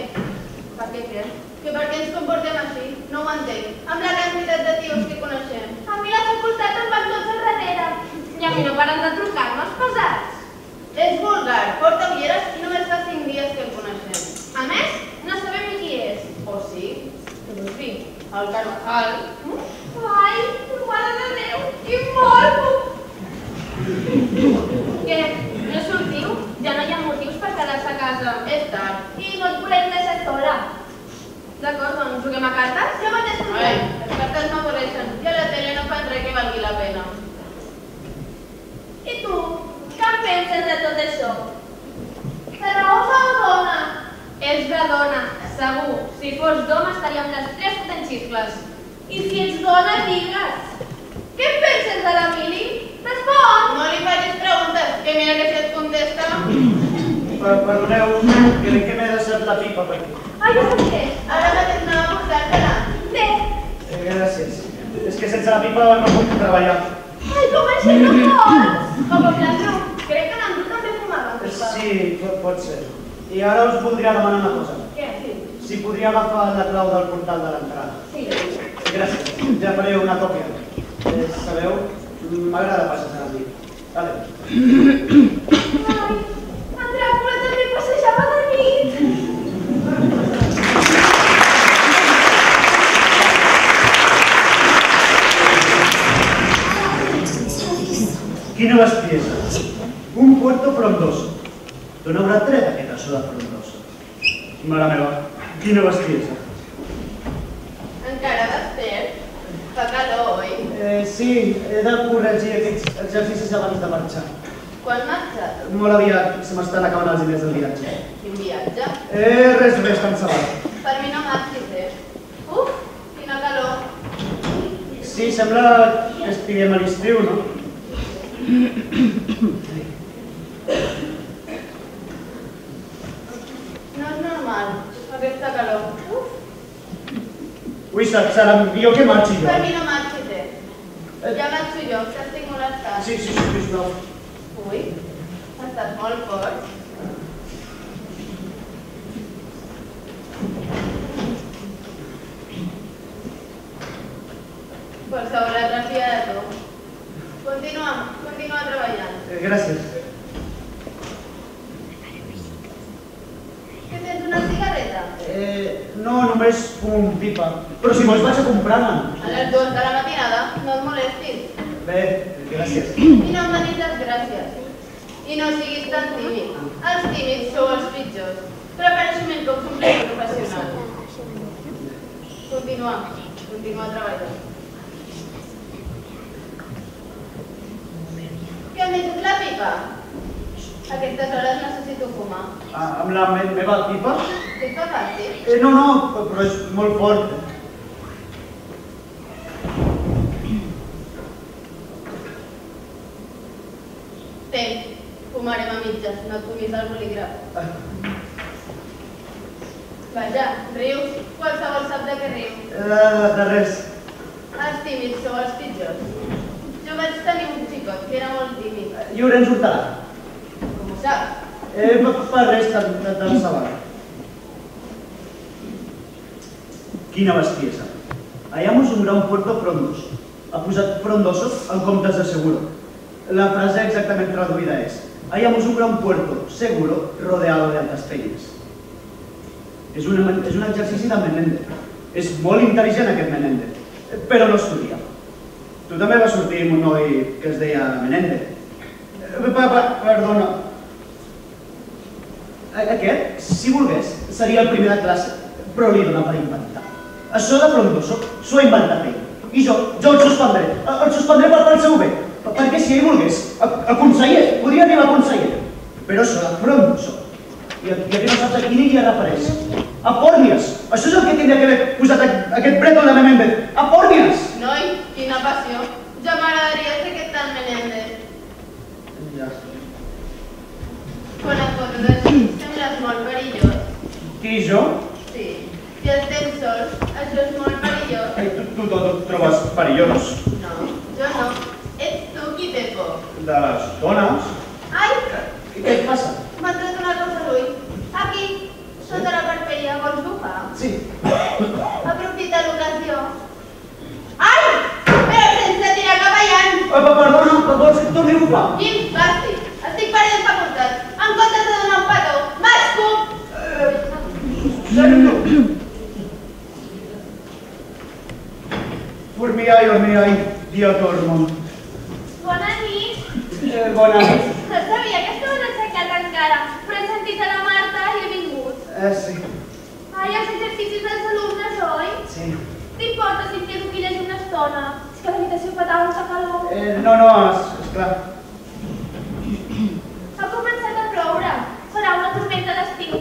Per què què? Que per què ens comportem així? No ho entenc. Amb la quantitat de tios que coneixem. A mi la facultat em van tots al darrere. I a mi no paren de trucar-me els pesats. És vulgar, porta ulleres i només fa 5 dies que el coneixem. A més, no sabem ni qui és. O sí? Què vols dir? El Carvajal. Ai, mare de Déu, quin morbo! Què? No sortiu? Ja no hi ha motius per quedar-se a casa. És tard. I no et volem deixar sola. D'acord, doncs juguem a cartes? Jo mateix Ai, les cartes no avorreixen. I a la tele no fan res que valgui la pena. I tu? Què en penses de tot això? De raó o dona? És de dona, segur. Si fos d'home estaríem les 3 potenxiscles. I si ets dona, digues. Què en penses de l'Emili? Respon! No li facis preguntes, que mira que si et contesta... Perdoneu, crec que m'he deixat la pipa per aquí. Ai, ja sé què. Ara mateix anava a portar-te-la. Bé. Gràcies. És que sense la pipa no puc treballar. Ai, com així no pots? Com amb l'Andrew. Crec que l'Andrew també fumava amb pipa. Sí, pot ser. I ara us voldria demanar una cosa. Què? Sí. Si podria agafar la clau del portal de l'entrada. Sí. Gràcies. Ja faré una còpia. Sabeu? M'agrada passejar amb mi. Vale. Ai, en Dràcula també passejava de nit. Quina bestiesa. Un puerto frondoso. D'on haurà tret aquest açò de frondoso? Mare meva, quina bestiesa. Encara despert? Fa calor, oi? Sí, he de corregir aquests exercicis abans de marxar. Quan marxes? Molt aviat, se m'estan acabant els diners del viatge. Quin viatge? Res, tant se val. Per mi no marxis, Uf, quina calor. Sí, sembla que estiguem a l'estiu, no? No és normal, aquesta calor. Ui, serà millor que marxi jo. Per mi no marxis, Ja marxo jo, que estic molestant. Sí, sisplau. Ui, estàs molt fort. Qualsevol altra fia de tu. Continua treballant. Gràcies. Que tens una cigarreta? No, només un pipa. Però si vols vaig a comprar-me'n. A les 2 de la matinada, no et molestis. Bé, gràcies. I no em donis les gràcies. I no siguis tan tímid. Els tímids sou els pitjors. Prefereixo menys que un professional. Continua treballant. Què em deixes la pipa? A aquestes hores necessito fumar. Amb la meva pipa? Et fa fàcil? No, però és molt fort. Ten, fumarem a mitges, no et fumis el bolígraf. Vaja, rius? Qualsevol sap de què riu. De res. Els tímids sou els pitjors. Jo vaig tenir un xicot que era molt tímid. Llorenç Hurtadà. Com ho saps? Per res, tant se val. Quina bestiesa. Hallamos un gran puerto frondoso. Ha posat frondoso en comptes de seguro. La frase exactament traduïda és: hallamos un gran puerto seguro rodeado de altas peñas. És un exercici de Menéndez. És molt intel·ligent aquest Menéndez, però no estudia. Tu també vas sortir amb un noi que es deia Menéndez. Perdona, Aquest, si volgués, seria el primer de classe, però li dona per inventar. Això de frondoso s'ho ha inventat ell. I jo el suspendré. El suspendré pel seu bé. Perquè si ell volgués, a conseller, podria arribar a conseller. Però això de frondoso. I aquí no saps a quin hi refereix. A Pòrmies. Això és el que tindria que haver posat aquest bretol de Menéndez. A Pòrmies. Noi, quina passió. Ja m'agradaria ser aquest tal Menéndez. Ja. Quan et poses així, sembles molt perillós. Qui, jo? Sí. Si estem sols, això és molt perillós. Ai, tu et trobes perillós. No, jo no. Ets tu qui té por. De les dones? Ai! Què et passa? M'ha tret una cosa a l'ull. Aquí, sota la parpella, vols bufar? Sí. Aprofita l'ocasió. Ai! Però sense tirar capellant! Perdona, vols que et torni a bufar? Quin fàstic! Estic perdent facultat. En comptes de donar un petó, m'escup! Formiai, dia torno. Bona nit. Bona nit. No sabia que estaven aixecat encara, però he sentit a la Marta i he vingut. Sí. Ai, els exercicis dels alumnes, oi? Sí. T'importa si em quedo aquí llegint una estona? És que l'habitació fa tanta calor. No, esclar. Ha començat a ploure. Serà una tormenta d'estiu.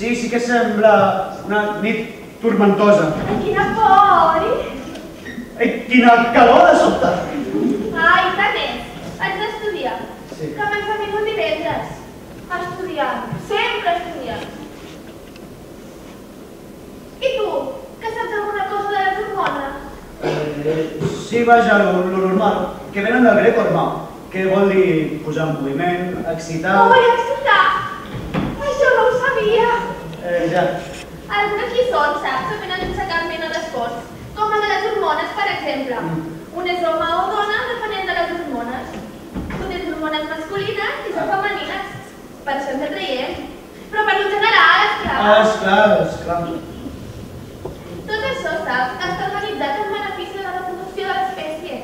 Sí que sembla una nit tormentosa. Ai, quina por, oi? Ai, quina calor de sobte. Ai, tant és. Haig d'estudiar. Sí. Començament el divendres. Estudiant. Sempre estudiant. I tu? Que saps alguna cosa de les hormones? Sí, vaja, lo normal. Que venen del grec hormau. Que vol dir posar en moviment, excitar... No vull excitar. Això no ho sabia. Ja. Algunes lliçons, saps, se venen sense cap mena d'esforç. Com la de les hormones, per exemple. Un és home o dona depenent de les hormones. Tu tens hormones masculines i són femenines. Per això ens atraiem. Però per lo general, Esclar. Tot això, saps, està organitzat en benefici de la reproducció de l'espècie.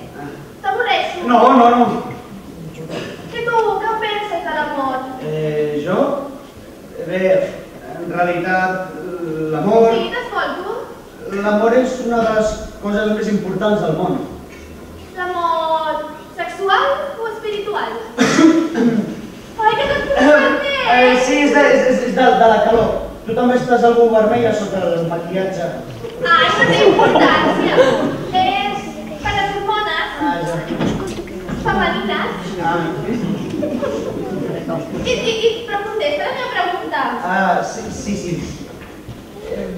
T'avorreixo? No. I tu, què penses de l'amor? Jo? Bé, en realitat, l'amor... Sí, t'escolto. L'amor és una de les coses més importants del món. L'amor sexual o espiritual? Ai, que t'has posat vermell! Sí, és de la calor. Tu també estàs algú vermella sota el maquillatge. Ai, no té importància. És per les hormones femenines. Però contesta la meva pregunta. Sí.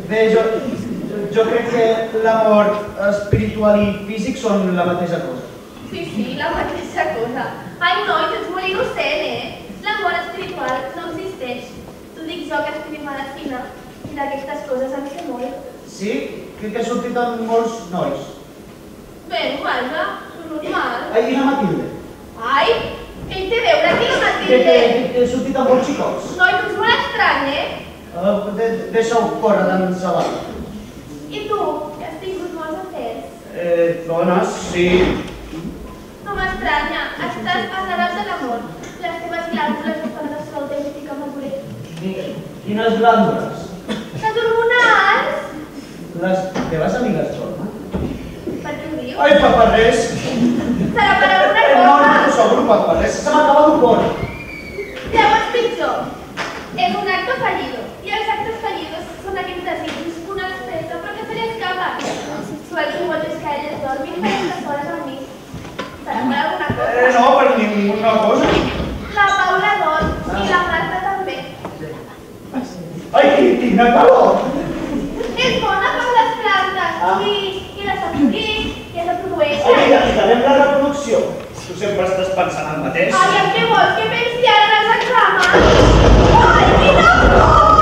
Bé, jo crec que l'amor espiritual i físic són la mateixa cosa. Sí, la mateixa cosa. Ai, no, ets molt innocent, L'amor espiritual no existeix. T'ho dic jo, que escric medicina, i d'aquestes coses en sé molt. Sí? Crec que he sortit amb molts nois. Bé, vaja, normal. I la Matilde? Ai, què hi té a veure aquí la Matilde? Que he sortit amb molts xicots. Noi, tu ets molt estrany, Deixa-ho córrer d'en Sabat. I tu, que has tingut molts afers? Dones, sí. No m'estranya, estàs azarat de l'amor. Les teves glàndules no fan la autèntica madurez. Quines glàndules? Les hormonals! Les teves amigues tornen? Per què ho dius? Ai, per res. Serà per alguna cosa. No, t'ho asseguro, per res. Se m'acaba d'un cor. Llavors, pitjor. És un acte fallido. I els actes fallidos són aquells desitjos que una expressa però que se li escapen. Suelto moltes que elles dormin aquestes hores amb mi. Serà per alguna cosa. No, per ninguna cosa. La Paula dorm i la Marta també. Ai, quina calor! És bona per les plantes i les acollim i es reprodueixen. Ai, i tenim la reproducció. Tu sempre estàs pensant el mateix. Ai, què vols? Què pensi ara en els exàmens? Ai, quina por!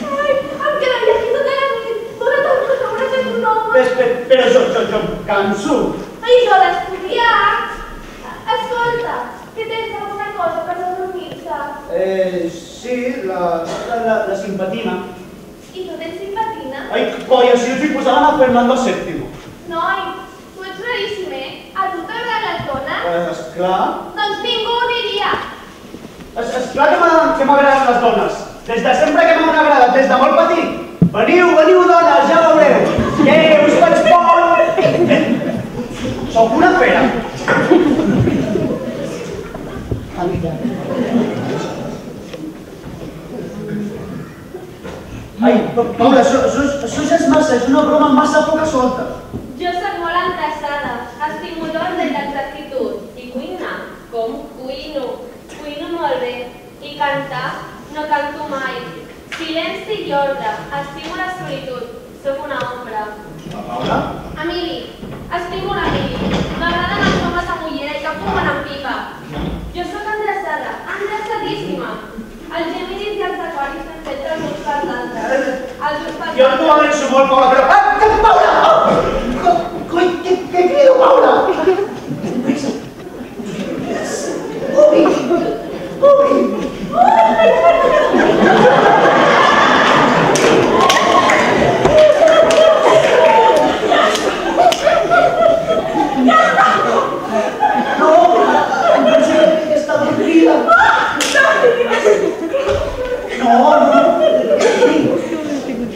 Ai, em quedaria aquí tota la nit. Dóna tantes hores en un home. Però jo em canso. Ai, jo d'estudiar. Escolta, que tens alguna cosa per dormir-te? Sí, la simpatina. I tu tens simpatina? Ai, colla, si els hi posaven a Fernando VII. Noi, tu ets raríssim, A tu t'agraden les dones? Esclar. Doncs ningú ho diria. Esclar que m'agraden que m'agraden les dones. Des de sempre que m'han agradat, des de molt petit. Veniu, veniu, dones, ja veureu. Us faig por. Sóc una fera. Ai, Paula, això ja és massa, és una broma massa poca solta. Jo soc molt endreçada, estic molt de l'exactitud. I cuinar, com cuino? Cuino molt bé. I cantar, no canto mai. Silenci i ordre, estimo la solitud. Soc una ombra. Paula? Emili, estimo l'Emili. M'agraden els homes amb ullera i que fumen amb pipa. Jo soc endreçada, endreçadíssima. Els geminis i els aquaris s'han fet els uns per l'altre. Jo no avanço molt, Paula, però... Paula! Què crido, Paula? Ui! No! Em pensava que estava dormida. No!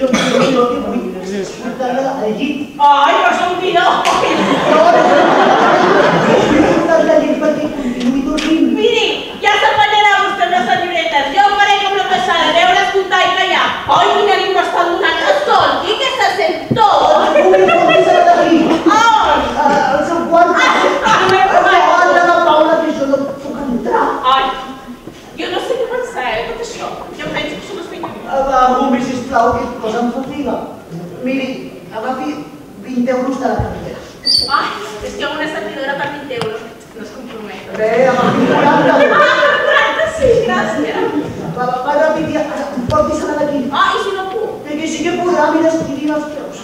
Jo que vull portar-la al llit. Ai, però som millor! Vull portar-la al llit perquè continuï dormint. Miri, ja s'apanyarà vostè amb les senyoretes. Jo ho faré com la passada, veure, escoltar i callar. Ai, quina llum m'està donant. Escolti, que se sent tot. Ui, porti-se-la d'aquí. Ai! El seu guant. Aguanta la Paula, que jo no puc entrar. Ai, jo no sé què pensar, tot això. Jo penso que són les feines. Bombi, sisplau, que cosa em fatiga. Miri, agafi 20 euros de la cartera. Ai, és que una servidora per 20 euros no es compromet. Bé, agafi 40. Ah, 40 sí, gràcies. Va ràpid, porti-se-la d'aquí. Ah, i si no puc? Que sí que podrà, mira, estiri els peus.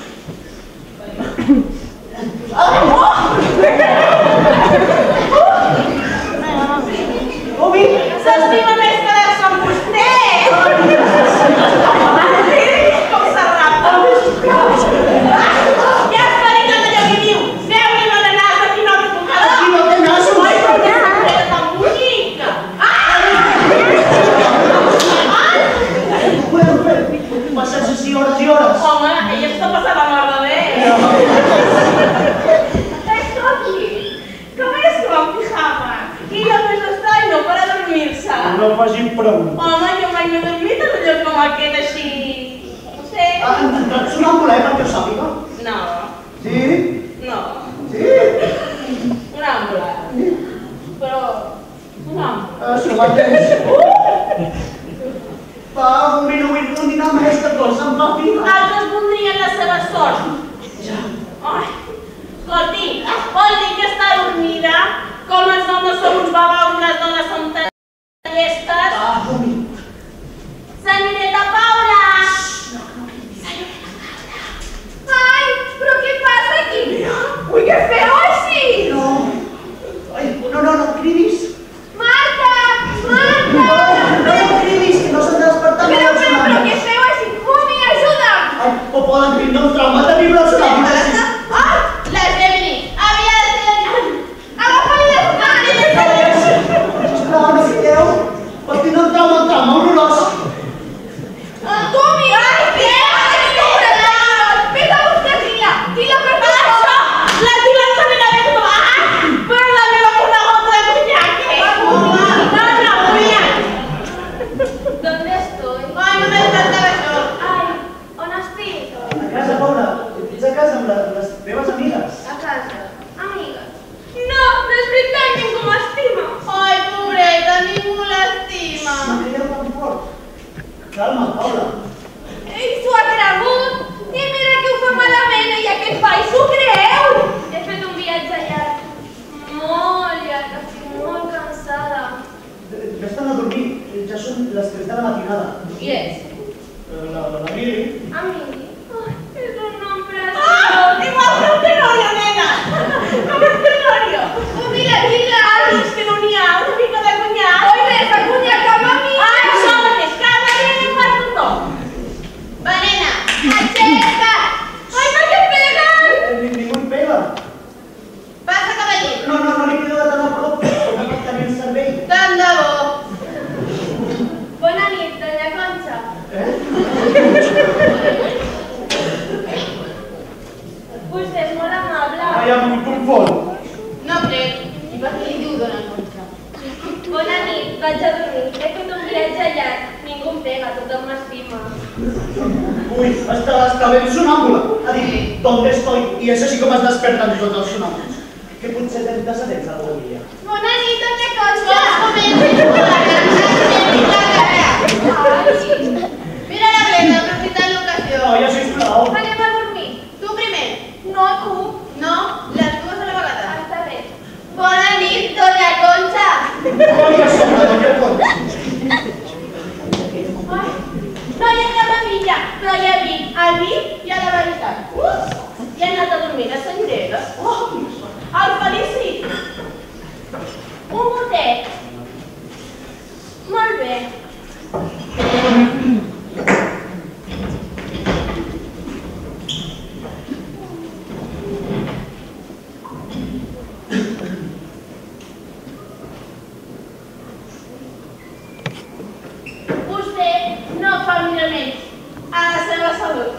Bombi! S'estima més que la som vostè! Com s'arrapa! Ja es farina d'allò que diu! Veu-li la de nas aquí no té tocada! Aquí no té nas, Ai, però que és tan bonica! Ho podem fer. Passar-se així hores i hores. Home, ella està passant la mar de bé! Escolti, com és que va en pijama? I el més estrany no para dormir-se! No facin prou. Home, jo mai no he dormit en un lloc com aquest així... No sé... Ets una ambulet, que ho sàpiga? No, Sí? no. Sí? Una àmbula. Però... una àmbula. Això mateix. Va, Bombi, no vull dominar més que cosa em fa figa. Altres voldrien la seva sort. Ja. Ai, escolti, vol dir que està dormida? Com els homes som uns babaus, les dones són tan llestes? Bombi. Senyoreta Paula! Ai, però què passa aquí? Ui, que feu així? No. Ai, no cridis. Marta! Marta! No cridis, que no s'han de despertar. Però què feu així? Fumi, ajuda'm! Ai, o poden tindre un trauma de vibrar-se la vida. Ai, les Emily! Havia de ser... Agafa-li les mans! Sisplau, no crideu. Pot tindre un trauma horrorós. Fumi! Ai, què? Vés a buscar Tila! Tila, per favor! La Tila no sabia bé com va! Però la meva una gota de conyac! Dona, conyac! ¿Dónde estoy? Ai, no m'encantava això! Ay, ¿on estic? A casa, Paula. Ets a casa amb les teves amigues. A casa. Amigues. No, no és veritat, ningú m'estima. Ai, pobreta, ningú l'estima! No crideu tan fort. Calma, Paula. Ell s'ho ha cregut! I mira que ho fa malament, i aquest país s'ho creu! He fet un viatge llarg. Molt llarg, estic molt cansada. Vés-te'n a dormir. Ja són les 3 de la matinada. Qui és? La Miri. Emili. Ai, és un nom preciós. Ah! Igual que el Tenorio, nena! Com el Tenorio! Oh, mira, Tila! Ai, és que no n'hi ha, una mica de conyac! Oi, ves a conyac amb mi! Ai, això mateix, cada dia per tothom! Va, nena, aixeca't! Ai, per què peguen? Ningú em pega. Passa, cavaller! No li quedo de tan a prop, com no pot tenir el cervell. Tant de bo! Bon He fet un viatge llarg. Ningú em pega, tothom m'estima. Uy, està ben sonàmbula. Ha dit, ¿dónde estoy? I és així com es desperten tots els sonàmbuls. Que potser tens descendents algun dia. Bona nit, doña Concha! Mira la Glenda, aprofita l'ocasió. Noia, sisplau. Anem a dormir. Tu primer. No, tu. No, les dues a la vegada. Està bé. Bona nit, doña Concha. Noia, sobre doña Concha. No hi ha cap amiga, però hi ha vi. El vi i a la veritat. I ha anat a dormir la senyoreta. El felicito. Un botet. Molt bé. Vostè no fa miraments a la seva salut.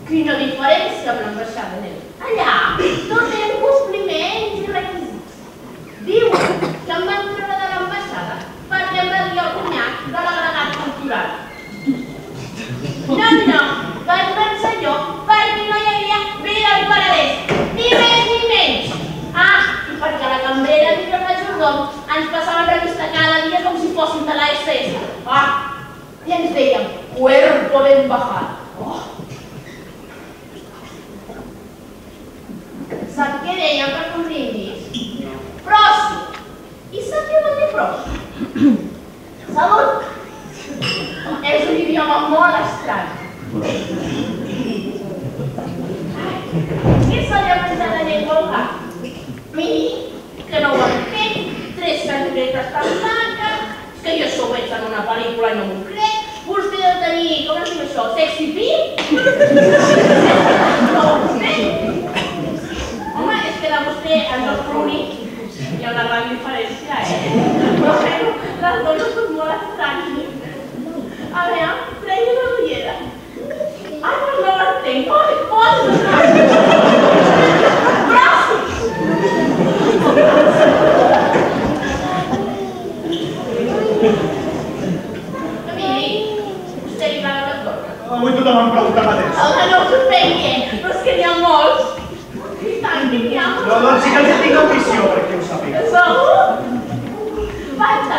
Quina diferència amb l'ambaixada, nen. Allà, tot eren compliments i requisits. Diu que em van treure de l'ambaixada perquè em va dir el conyac de l'agregat cultural. No, vaig pensar jo perquè no hi havia vida al paradís, ni més ni menys. I perquè la cambrera i el majordom ens passaven revista cada dia com si fossin de la SS. I ens deien, cuerpo ben bajado. Sap què deia per un brindis? Prosi. I sap què vol dir prosi? Salut. És un idioma molt estrany. Què se li ha menjat la llengua al gat? Miri, que no ho han fet, 3 senyoretes tan maques, que jo això ho veig en una pel·lícula i no m'ho crec. Vostè ha de tenir, com es diu això, sexy pin? No ho sé. Home, és que de vostè ens el l'únic, hi ha una gran diferència, Però les dones són molt estranyes. A veure, tregui la ullera. Pues no l'entenc, braços! Miri, vostè li paga les dones. Avui tothom em pregunta mateix. Home, no us ofengui, però és que n'hi ha molts. I tant que n'hi ha. No, doncs sí que els tinc ambició, perquè ho sàpiga. Segur? Vaja,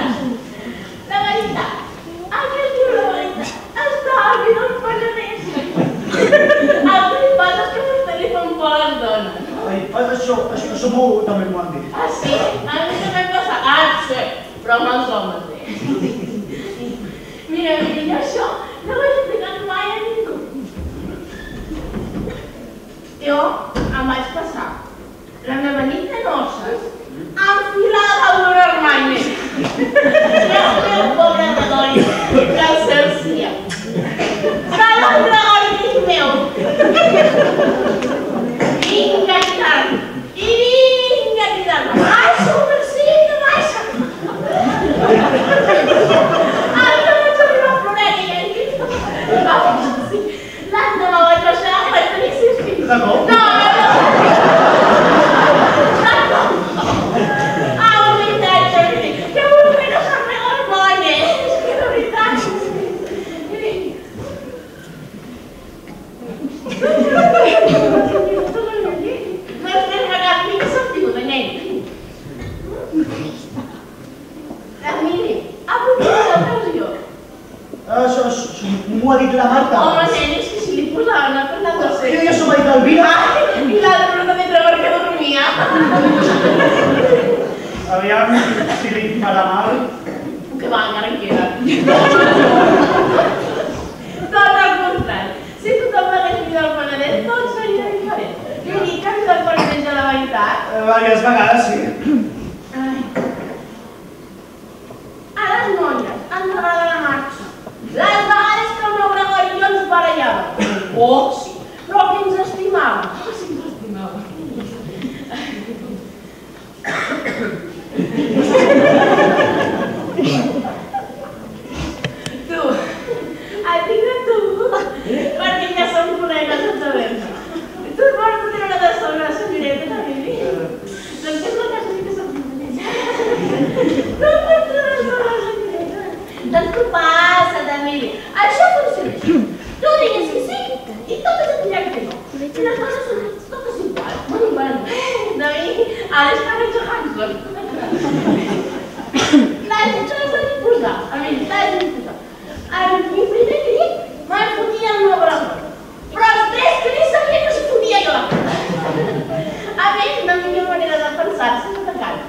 la veritat. Aquest diu la veritat. Està al vi del Penedès. El que passa és que vostè li fa un por a les dones. Ai, això també m'ho han dit. Sí? A mi també em passa. Sí, però amb els homes, Mira, jo això no ho he explicat mai a ningú. Jo em vaig passar la meva nit de noces enfilada al meu armari. I el meu pobre Gregori, que el cel sia. Serà el Gregori meu. Vinga, cridar-me. I vinga, cridar-me. Baixa, Mercina, baixa. L'endemà vaig baixar i vaig tenir 6 fills. De cop? No! Veritat, que voldria no saber l'harmònia. És que de veritat. No has regat ni que sentiu de nen. Emili, ha posat l'ocasió. Això m'ho ha dit la Marta. Home, nen, és que si li posaven a parlar de ser... Jo s'ho m'ha dit l'Elvira. I l'altre no també trobar que dormia. Aviam si li farà mal. Que va, encara en queda. Tot al contrari. Si tothom hagués vist el Penedès, tot seria diferent. Jo dic que has del Penedès de la veritat. Diverses vegades, sí. A les noies ens agrada la marxa. Les vegades que el meu Gregori i jo ens barallàvem. Sí, però que ens estimàvem. Sí, ens estimàvem. Tu, et dic de tu, perquè ja som col·legues de taverna. Tu et vols tenir una de sobre la senyoreta, Emili? Doncs de Hanson. L'has d'imposar, a mi, l'has d'imposar. El primer crit me'n fotia el meu bravo. Però els 3 crits sabia que se fotia jo. A més, una millor manera de pensar-se és atacant.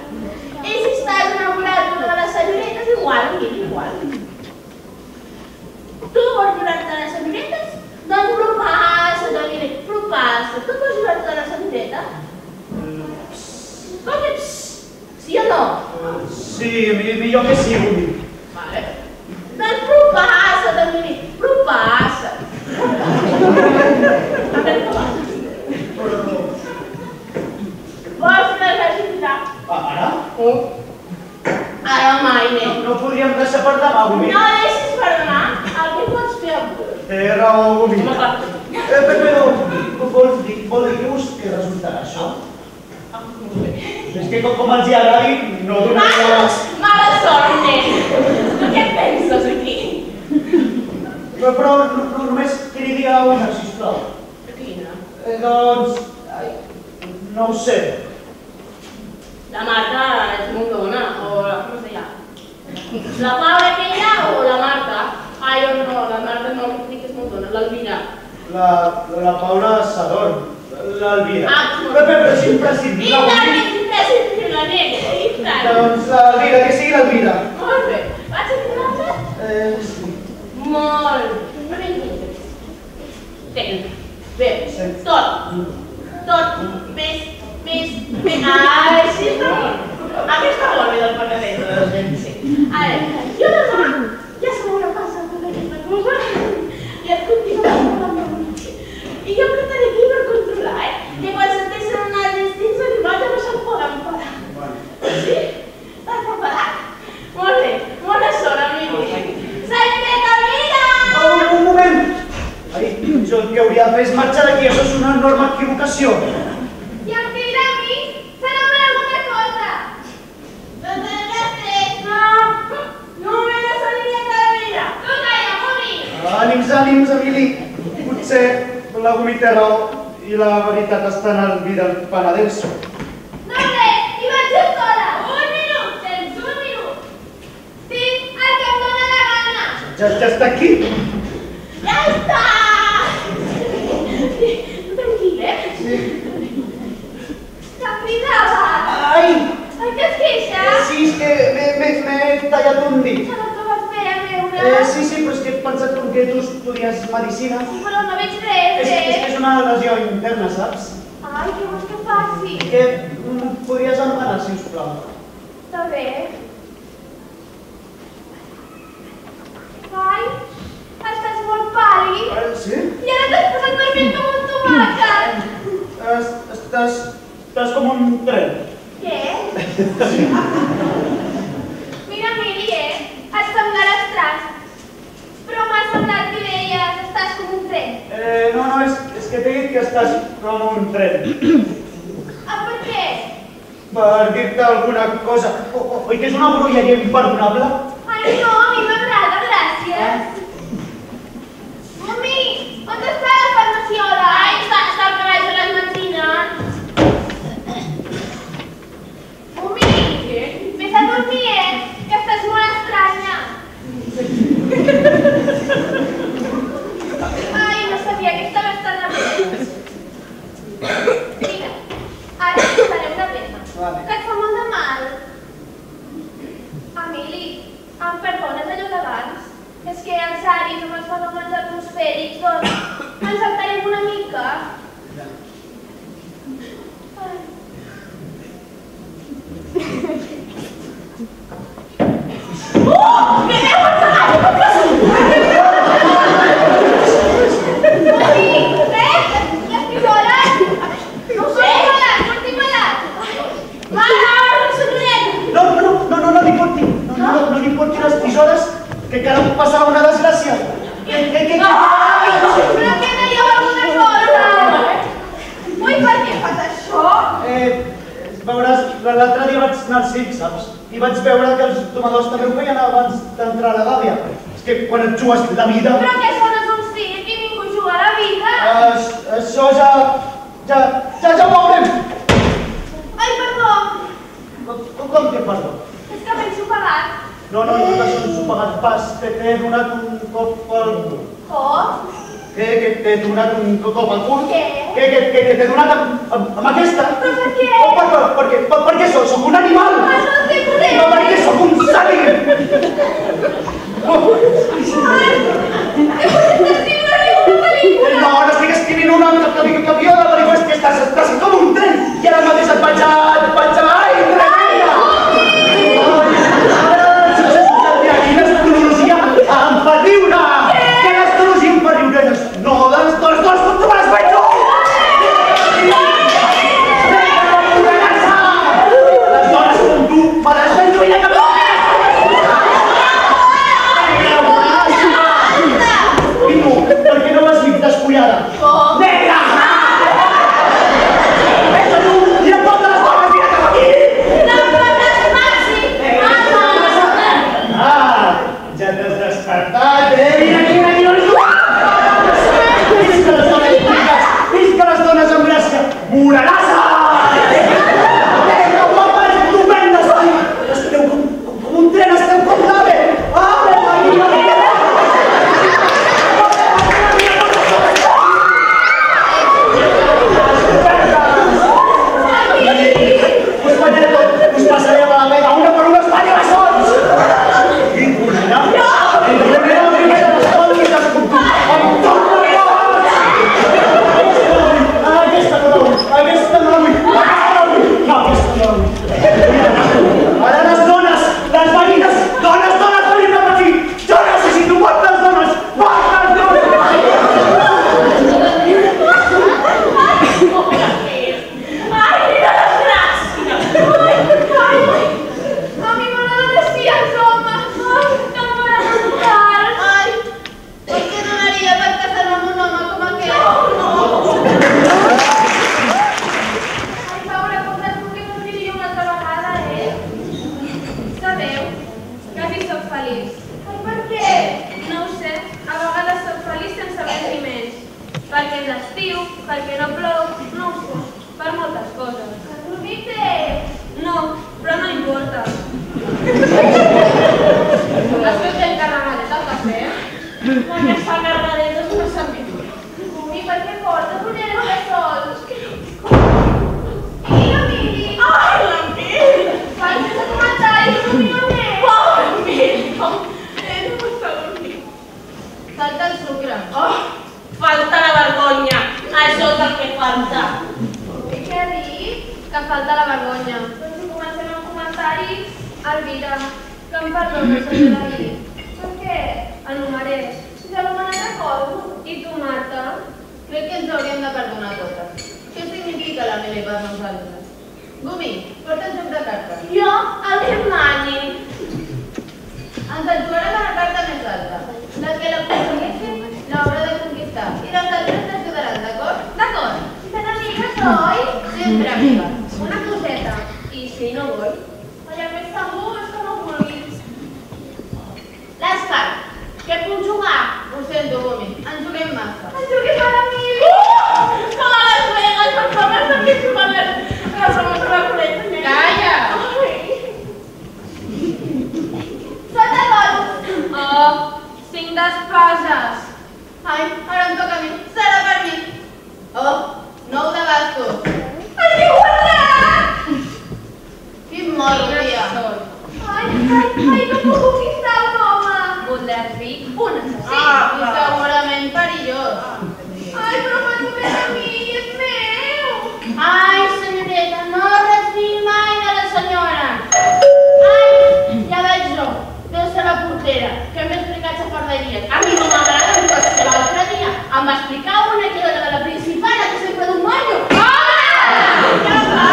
I si estàs enamorat d'una de les senyoretes, igual, igual. Tu vols lliurar-te de les senyoretes? Doncs propassa, Dominic, propassa. Tu vols lliurar-te de la senyoreta? Com que sí o no? Sí, millor que sí, Dominic. Vale. Doncs propassa, Dominic, propassa. Vols que l'exercitar? Ara? Ara mai, nen. No podríem deixar per demà, Dominic. No deixis per demà el que pots fer avui. Té raó, Dominic. Però vol dir que resultarà això? És que com els hi agradi, no donarà... Mala sort, nen. Tu què penses aquí? Però només queria una, sisplau. Quina? Doncs... no ho sé. La Marta és molt dona, o com es deia? La Paula aquella o la Marta? Ai, no, la Marta no, que és molt dona, l'Elvira. La Paula s'adorm. L'Elvira. Però és imprescindible. I tant, és imprescindible, nen. I tant. Doncs l'Elvira, que sigui l'Elvira. Molt bé. Vaig a dir l'altre? Sí. Molt. Tens. Bé, tot. Tot. Més. Ai, sí, està molt. Aquesta molt bé del Penedès. Sí. Ara, jo demà ja se m'haurà passat tota aquesta cosa i et continuarà parlant de mi. I jo portaré aquí per controlar, que quan senteixen anar als instints animals ja no se'n poden parar. Sí? Estàs preparat? Molt bé. Bona sort, amic. Senyoreta, mira! Un moment! Ai, jo el que hauria de fer és marxar d'aquí. Això és una enorme equivocació. I em crida a mi? Serà per alguna cosa. Doncs el que has fet? No me la senyoreta, mira! Tu calla, Mumi! Ànims, Emili. Potser la Gumi té raó i la veritat està en el vi del Penedès. No res, hi vaig jo sola. Un minut, tens un minut. Dic el que em dóna la gana. Ja està aquí. Ja està! Tranquil, Sí. Que em cridava. Ai! Ai, que es queixa? Sí, és que m'he tallat un dit. Que no trobes bé a veure? Sí, però és que he pensat com que tu estudies medicina. Sí, però no veig res, És que és una lesió interna, saps? Ai, què vols que faci? Que podries anomenar, sisplau. Està bé. Ai, estàs molt pàl·lid. Sí? I ara t'has posat vermell com un tomàquet. Estàs com un tren. Què? Mira, Miri, et semblarà estrany. Però m'ha semblat que deies, estàs com un tren. No, és que t'he dit que estàs com un tren. Per què? Per dir-te alguna cosa. Oi que és una brolleria imperdonable? Ai, no, a mi m'agrada, gràcies. Mami, on està la farmaciola? Ai, està al calaix de les mentines. Mami, vés a dormir, que estàs molt estranya. Ai, no sabia que estaves tan avorrida. Mira, ara et faré una pena, Vale. que et fa molt de mal. Emili, em perdones allò d'abans? És que els aris amb els fenòmens atmosfèrics, doncs, ens alterem una mica. Ai. Què m'heu engegat? Mami, ves, les pistoles! No ho sé! Última-les! Mare, senyoreta! No li porti les tisores, que encara em passarà una desgràcia. Però què dèieu alguna cosa? Ui, per què fas això? Veuràs, l'altre dia vaig anar al circ, saps? I vaig veure que els domadors també ho feien abans d'entrar a la gàbia. És que quan et jugues la vida... Però que això no és un circ i ningú juga a la vida. Això ja ho veurem. Ai, perdó. No, això no s'ho ha pagat pas, que t'he donat un cop al cul. Com? Que t'he donat un cop al cul? Què? Que t'he donat amb aquesta? Però per què? Perquè sóc un animal! No entenc res! No, perquè sóc un sàtir! No estic escrivint un altre capió de pel·lícula, és que estàs com un tren i ara mateix et vaig a... Ai, tremenda! Quina astrologia em fa riure! Que l'astrologia em fa riure! No, dels dos, com tu vas vaig jo! Les dones com tu me les vaig lluir a cap! Per què no m'has dit despullada? Com? Negra! Ves-te tu! Mira pot de les dones! Mira cap aquí! No, però no és Maxi! Ah! Ja t'has despertat, eh? Mira! Visca les dones amb gràcia! Moralassa! Guapa, estupenda, soy! Esteu com un tren, esteu com l'ave! Ave Maria! Us passaré a la meva una per una Espanya bessons! I cosina, entremena la primera de les còlliques amb tot aquesta no la vull! Aquesta no la vull! No, aquesta no la vull! Ara les dones, les veïnes, dones, venir cap aquí! Jo necessito quantes dones! Quantes dones! Ai, mira les gràcies! A mi m'agraden les filles, home! Ai, que m'agraden tant! Ai, per què donaria per casar-me amb un home com aquest? Ai, Paula, com t'has volgut que us diria una altra vegada, eh? Sabeu? Quasi sóc feliç. Ai, per què? No ho sé, a vegades sóc feliç sense més ni menys. Perquè és estiu, perquè no plou, no ho sé, per moltes coses. Has dormit bé? No, però no importa. Has fet ben carregadet el cafè? La que fa carregadetes no s'ha vist. Ui, per què portes ulleres de sol? I la Mili? Ai, la Mili! Fas sense comentaris, no miro més! Ai, Mili! No m'està dormint. Falta el sucre. Oh, falta la vergonya. Això és el que falta. I què ha dit? Que falta la vergonya. Doncs si comencem amb comentaris... Elvira, que em perdona, senyora David. Per què? El numerés. Si ja l'ho recordo. I tu, Marta? Crec que ens hauríem de perdonar totes. Què significa la Mili per nosaltres? Gumi, porta el joc de cartes. Jo, el que mani. Ens en jugarem a la carta més alta. La que l'aconsegueixi l'haurà de conquistar. I les altres t'ajudaran, d'acord? D'acord. Ben amiga soy. Sempre amigues. Una coseta. I si no vol? Ai, a més segur és que no vulguis. Les cartes. Què puc jugar? Ho sento, Gumi. Ens juguem massa. En juguem a la Mili. Com a les Vegas, per favor, perquè juguen les famoses racoletes. Calla! Sota gol. Oh, 5 d'espases. Ai, ara em toca a mi. Serà per mi. Oh, 9 de bastos. Has igualat! Quin morro, tia. Ai, que puc conquistar un home. Un lèsbic, un assassí. I segurament perillós. Ai, però m'ha només a mi, és meu. Ai, senyoreta, no refiï mai de la senyora. Ai, ja veig jo. Deu ser la portera, que m'ha explicat xafarderies. A mi no m'agrada, però és que l'altre dia em va explicar una que era de la principal, que sempre d'un moño. Ja va.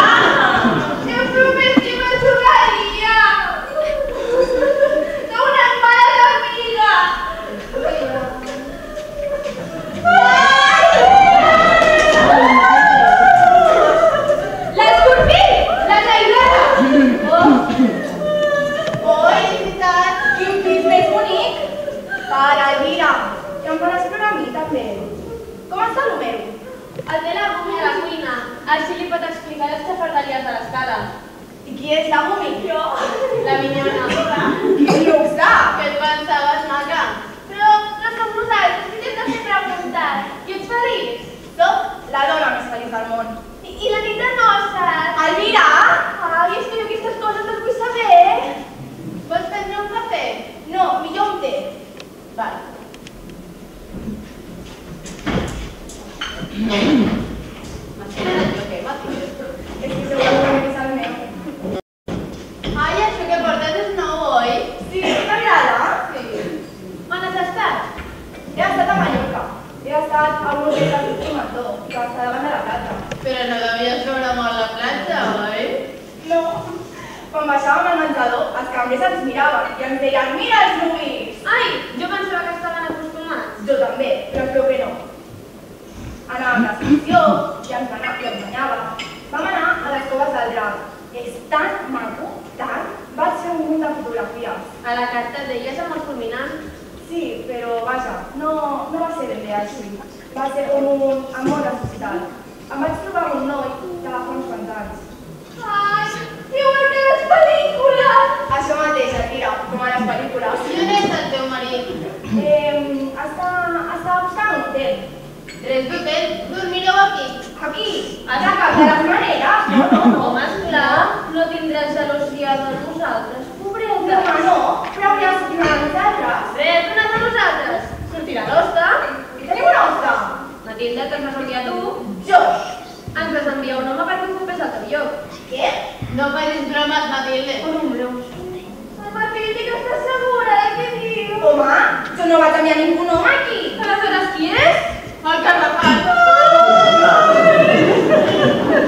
Heu promès que me jugaria. Una mala amiga. L'escorpí! La traïdora! Oi, veritat, quin pis més bonic! Para, Elvira, que em faràs per a mi també. Com està el número? El té la Gumi a la cuina. Així li pot explicar les xafarderies de l'escala. I qui és la Gumi? Jo. La minyona. Jo. la dona més feliç del món. I la nit de noces? Elvira! Ai, és que jo aquestes coses les vull saber. Vols prendre un cafè? No, millor un té. Vale. M'espera't jo què, Matilde? És que segurament és el meu. Ai, això que portes és nou, oi? Sí, t'agrada? Sí. On has estat? He estat a Mallorca. He estat a un hotel de Pimentó, que està davant de la platja. Però no devies veure molt la platja, oi? No. Quan baixàvem al menjador, els cambrers ens miraven i ens deien «Mira els nuvis!». Ai, jo pensava que estaven acostumats. Jo també, però es veu que no. Anàvem a l'excursió i ens banyàvem. Vam anar a les coves del Drac. És tan maco, tant. Vaig fer un munt de fotografies. A la carta et deies amb el fulminant. Sí, però vaja, no va ser ben bé així. Va ser com un amor ressuscitat. Em vaig trobar amb un noi que va fa uns quants anys. Ai, igual que les pel·lícules! Això mateix, Elvira, com a les pel·lícules. I on és el teu marit? Està buscant un hotel. Res d'hotel, dormireu aquí. Aquí, a la cap de les maneres. No. Home, esclar, no tindràs gelosia de nosaltres, pobreta. No, però hauria de sortir a nosaltres. Res, una de nosaltres. Sortirà l'hoste. I tenim una ostra. Matilde, que ens vas enviar tu. Jo. Ens vas enviar un home perquè ocupés el teu lloc. Què? No facis bromes, Matilde. Matilde, que estàs segura de què dius? Home, jo no vaig enviar ningú home aquí. Aleshores, qui és? El Carrafal.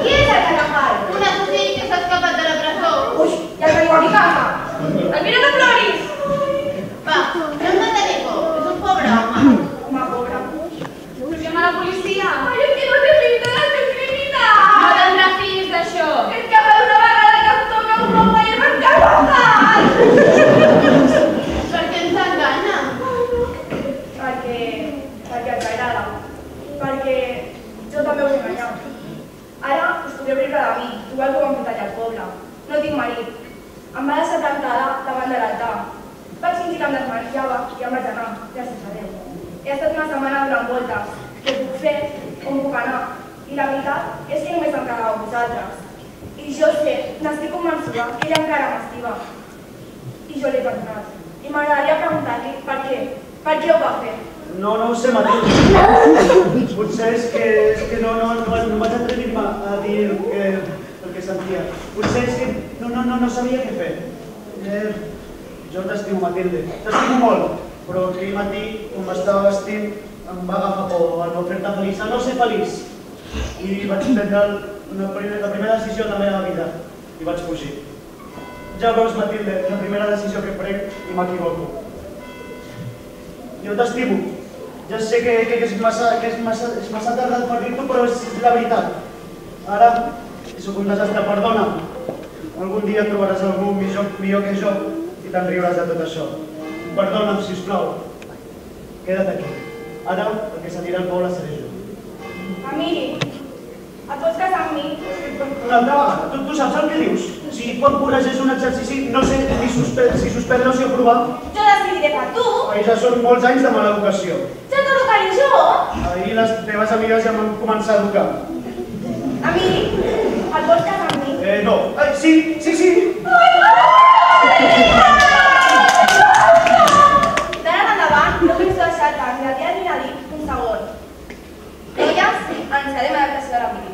Qui és el Carrafal? Un assassí que s'ha escapat de la presó. Ui, ja el teniu aquí a casa. Elvira, no ploris! Va, no hem de tenir por. És un pobre home. Home, pobre. Truquem a la policia. Ai, és que no té pinta de ser criminal. No te'n refiïs d'això. És que per una vegada que em toca un home i és el Carrafal. Per què ens enganya? Perquè ens agrada. Perquè jo també us he enganyat. Ara us podreu riure de mi, igual que ho hem fet allà al poble. No tinc marit. Em va deixar plantada davant de l'altar. Vaig fingir que em desmaixava i em vaig anar, gràcies a Déu. He estat una setmana donant voltes. Què puc fer? On puc anar? I la veritat és que només em quedava amb vosaltres. I jo sé, n'estic convençuda que ella encara m'estima. I jo l'he perdonat. I m'agradaria preguntar-li per què. Per què ho va fer? No ho sé, Matilde. Potser és que no vaig atrevir-me a dir el que sentia. Potser és que no sabia què fer. Jo t'estimo, Matilde. T'estimo molt, però aquell matí, quan m'estava vestint, em va agafar por a no fer-te feliç, a no ser feliç. I vaig prendre la primera decisió de la meva vida i vaig fugir. Ja veus, Matilde, la primera decisió que prenc i m'equivoco. Jo t'estimo. Ja sé que és massa tardat per dir-t'ho, però és la veritat. Ara, sóc un desastre, perdona'm. Algun dia trobaràs algú millor que jo i te'n riuràs de tot això. Perdona'm, sisplau. Queda't aquí. Ara, el que s'anirà al poble seré jo. Emili, et pots casar amb mi? Una altra vegada, tu saps el que dius? Si quan corregeix un exercici, no sé si suspendre o si aprovar. Jo decidiré per tu. Ahir ja són molts anys de mala educació. Ja t'educaré jo. Ahir les teves amigues ja m'han començat a educar. Emili, et vols casar amb mi? No. Ai, sí. D'ara endavant, no penso deixar-te ni la tia ni la dit un segon. Elles ens quedem a la classe de la Mili.